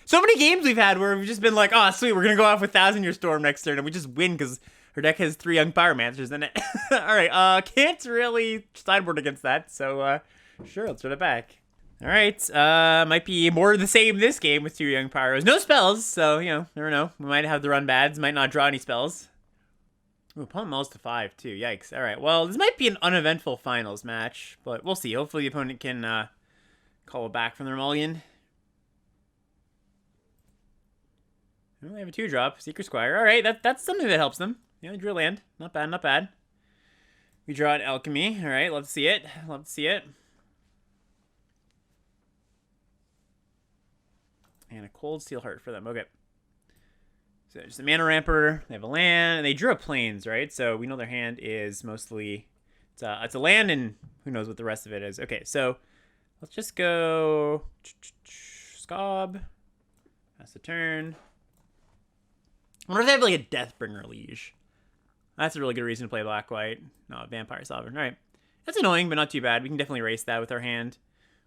So many games we've had where we've just been like, oh, sweet, we're going to go off with 1,000-Year Storm next turn, and we just win because her deck has 3 Young Pyromancers in it. All right, can't really sideboard against that, so sure, let's run it back. All right, might be more of the same this game with 2 Young Pyros. No spells, so, you know, never know. We might have the run bads, might not draw any spells. Ooh, opponent mulls to 5, too. Yikes. All right, well, this might be an uneventful finals match, but we'll see. Hopefully the opponent can call it back from their mulligan. Oh, they have a 2-drop. Secret Squire. All right, that's something that helps them. Yeah, they drew a land. Not bad, not bad. We draw an Alchemy. All right, love to see it. Love to see it. And a Cold Steel Heart for them. Okay. So just a mana ramper. They have a land. And they drew a plains, right? So we know their hand is mostly... It's a land, and who knows what the rest of it is. Okay, so let's just go... Scob. That's the turn. I wonder if they have like a Deathbringer Liege. That's a really good reason to play black-white. No, Vampire Sovereign. All right. That's annoying, but not too bad. We can definitely erase that with our hand.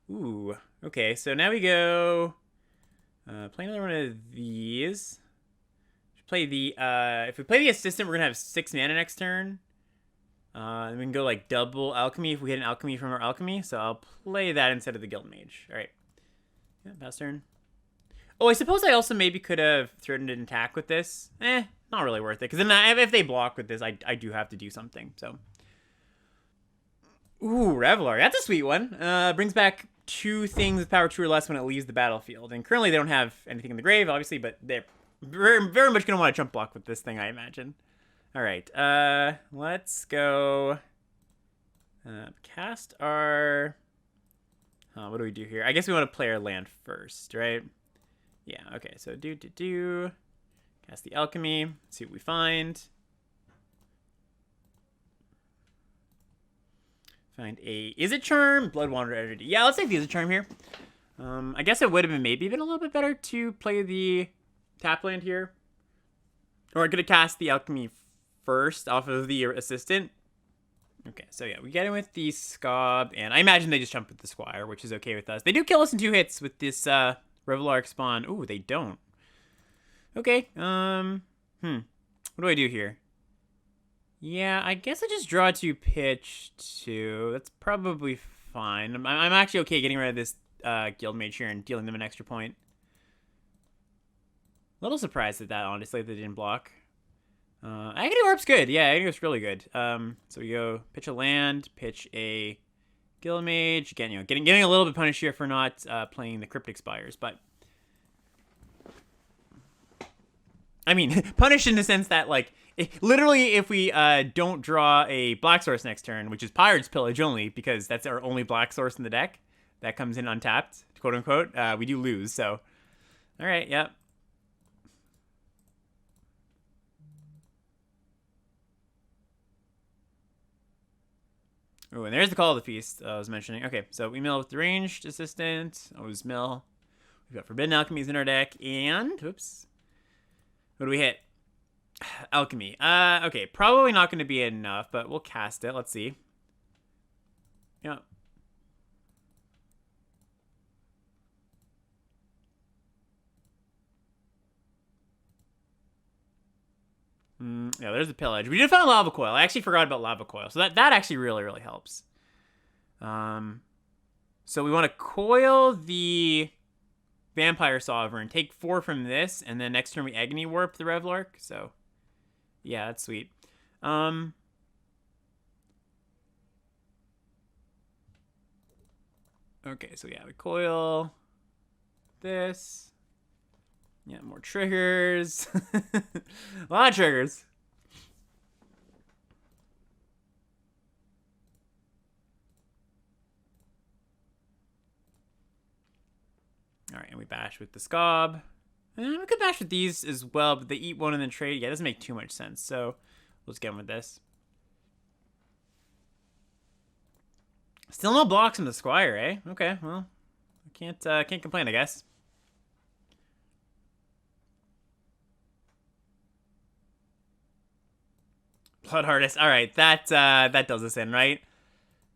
Ooh. Okay, so now we go... play another one of these. Play the... if we play the Assistant, we're going to have 6 mana next turn. And we can go like double Alchemy if we hit an Alchemy from our Alchemy. So I'll play that instead of the Guild Mage. All right. Yeah, pass turn. Oh, I suppose I also maybe could have threatened an attack with this. Not really worth it. Because then if they block with this, I do have to do something. So, ooh, Revelar. That's a sweet one. Brings back 2 things with power 2 or less when it leaves the battlefield. And currently they don't have anything in the grave, obviously, but they're very, very much going to want to jump block with this thing, I imagine. All right. Let's go cast our... what do we do here? I guess we want to play our land first, right? Yeah, okay, so cast the Alchemy, see what we find. Find a Is It Charm? Bloodwander Entity. Yeah, let's take the Is It Charm here. I guess it would have been maybe even a little bit better to play the tap land here. Or I could have cast the Alchemy first off of the Assistant. Okay, so yeah, we get in with the Scob, and I imagine they just jump with the Squire, which is okay with us. They do kill us in 2 hits with this, Revelar spawn. Ooh, they don't. Okay. What do I do here? Yeah, I guess I just draw to pitch 2. That's probably fine. I'm actually okay getting rid of this Guild Mage here and dealing them an extra point. A little surprised at that, honestly, they didn't block. Agony Warp's good. Yeah, Agony Warp's really good. So we go pitch a land, pitch a Guild Mage. Again, you know, getting a little bit punished here for not playing the Cryptic Spires, but I mean, punished in the sense that, like, literally if we don't draw a black source next turn, which is Pirate's Pillage only, because that's our only black source in the deck, that comes in untapped, quote unquote, we do lose, so. All right, yep. Oh, and there's the Call of the Feast I was mentioning. Okay, so we mill with the Ranged Assistant. Always mill. We've got Forbidden Alchemies in our deck, and, oops. What do we hit? Alchemy. Okay, probably not going to be enough, but we'll cast it. Let's see. Yeah. Yeah, there's the Pillage. We did find Lava Coil. I actually forgot about Lava Coil, so that actually really, really helps. So we want to coil the Vampire Sovereign, take 4 from this, and then next turn we Agony Warp the Revelark. So, yeah, that's sweet. Okay, so yeah, we coil this. Yeah, more triggers. A lot of triggers. All right, and we bash with the Scob. And we could bash with these as well, but they eat 1 and then trade. Yeah, it doesn't make too much sense, so let's get in with this. Still no blocks in the Squire, eh? Okay, well, I can't complain, I guess. Blood Artist. All right, that does us in, right?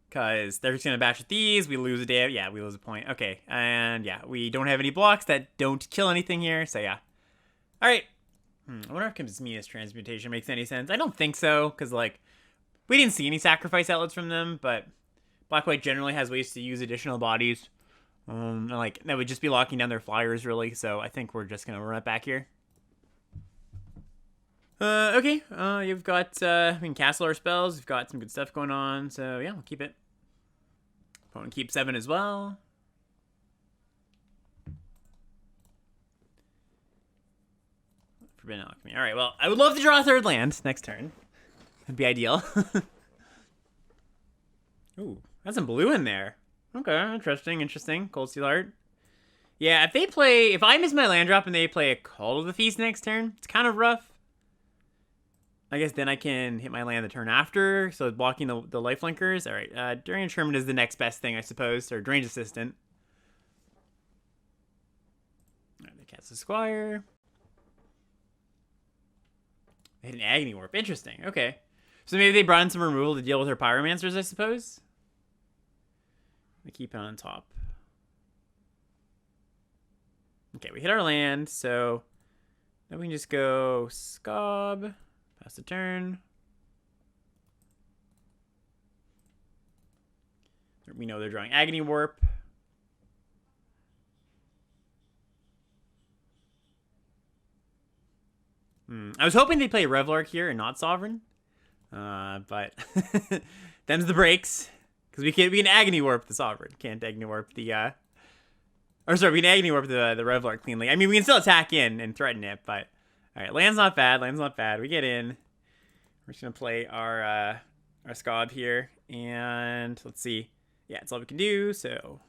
Because they're just gonna bash with these. We lose a day. Yeah, we lose a point. Okay, and yeah, we don't have any blocks that don't kill anything here. So yeah. All right. I wonder if Kami's transmutation makes any sense. I don't think so, because like we didn't see any sacrifice outlets from them, but Black-White generally has ways to use additional bodies. And like that would just be locking down their flyers, really. So I think we're just gonna run it back here. Okay. You've got we can castle our spells. We've got some good stuff going on. So yeah, we'll keep it. Opponent keep 7 as well. Forbidden Alchemy. All right. Well, I would love to draw a 3rd land next turn. That'd be ideal. Ooh, that's some blue in there. Okay, interesting. Cold Steel Art. Yeah, if I miss my land drop and they play a Call of the Feast next turn, it's kind of rough. I guess then I can hit my land the turn after, so blocking the lifelinkers. All right, During Tournament is the next best thing, I suppose, or Drainage Assistant. All right, they cast a Squire. They hit an Agony Warp. Interesting. Okay, so maybe they brought in some removal to deal with her Pyromancers, I suppose. I keep it on top. Okay, we hit our land, so then we can just go Scob. Pass the turn. We know they're drawing Agony Warp. I was hoping they'd play Revlark here and not Sovereign. But them's the breaks. Because we can Agony Warp the Sovereign. Can't Agony Warp the we can Agony Warp the Revlark cleanly. I mean, we can still attack in and threaten it, but alright, land's not bad. We get in. We're just gonna play our Scob here. And let's see. Yeah, it's all we can do, so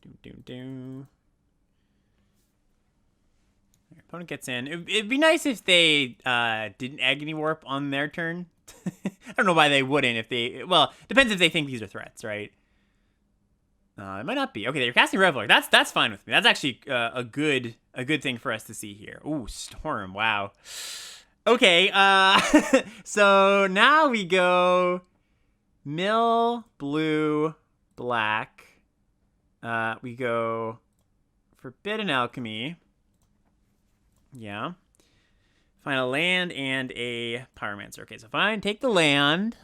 Our opponent gets in. It'd be nice if they didn't Agony Warp on their turn. I don't know why they wouldn't if they... Well, depends if they think these are threats, right? It might not be. Okay, they're casting Revlark. That's fine with me. That's actually a good thing for us to see here. Ooh, Storm. Wow. Okay, so now we go Mill, Blue, Black. We go Forbidden Alchemy. Yeah. Find a land and a Pyromancer. Okay, so fine. Take the land.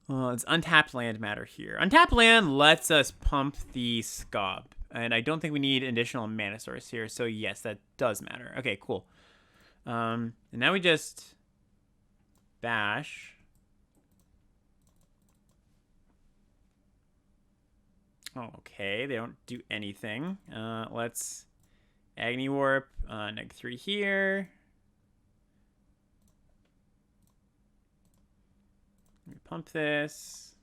Well, it's untapped land matter here. Untapped land lets us pump the Scob. And I don't think we need additional mana source here. So yes, that does matter. Okay, cool. And now we just bash. Okay, they don't do anything. Let's Agony Warp, -3 here. Let me pump this.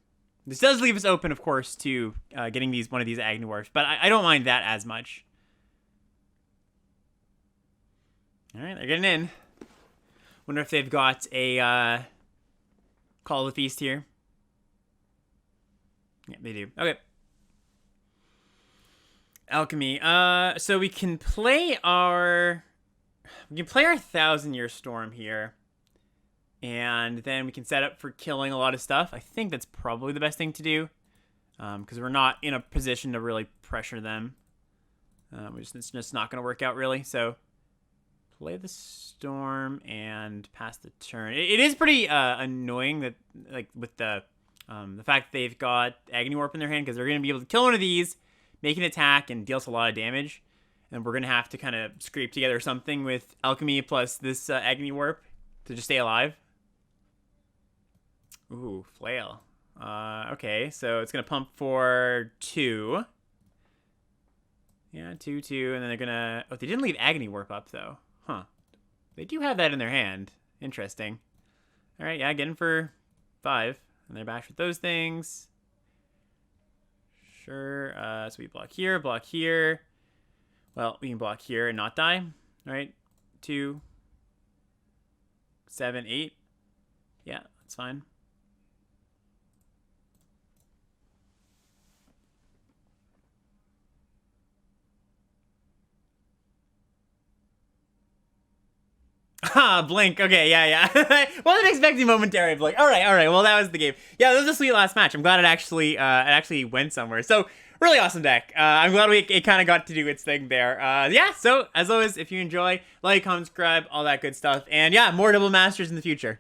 This does leave us open, of course, to getting one of these Agony Warps, but I don't mind that as much. All right, they're getting in. Wonder if they've got a Call of the Feast here. Yeah, they do. Okay. Alchemy. So we can play our 1,000-Year Storm here. And then we can set up for killing a lot of stuff. I think that's probably the best thing to do. Because we're not in a position to really pressure them. It's just not going to work out, really. So, play the Storm and pass the turn. It is pretty annoying that, like, with the fact that they've got Agony Warp in their hand. Because they're going to be able to kill one of these, make an attack, and deal us a lot of damage. And we're going to have to kind of scrape together something with Alchemy plus this Agony Warp to just stay alive. Ooh, Flail. Okay, so it's going to pump for 2. Yeah, 2, and then they're going to... Oh, they didn't leave Agony Warp up, though. Huh. They do have that in their hand. Interesting. All right, yeah, get in for 5. And they're bash with those things. Sure. So we block here, block here. Well, we can block here and not die. All right. 2, 7, 8. Yeah, that's fine. Ah, blink. Okay, yeah. Wasn't expecting momentary blink. All right. Well, that was the game. Yeah, that was a sweet last match. I'm glad it actually went somewhere. So really awesome deck. I'm glad it kind of got to do its thing there. Yeah. So as always, if you enjoy, like, comment, subscribe, all that good stuff, and yeah, more Double Masters in the future.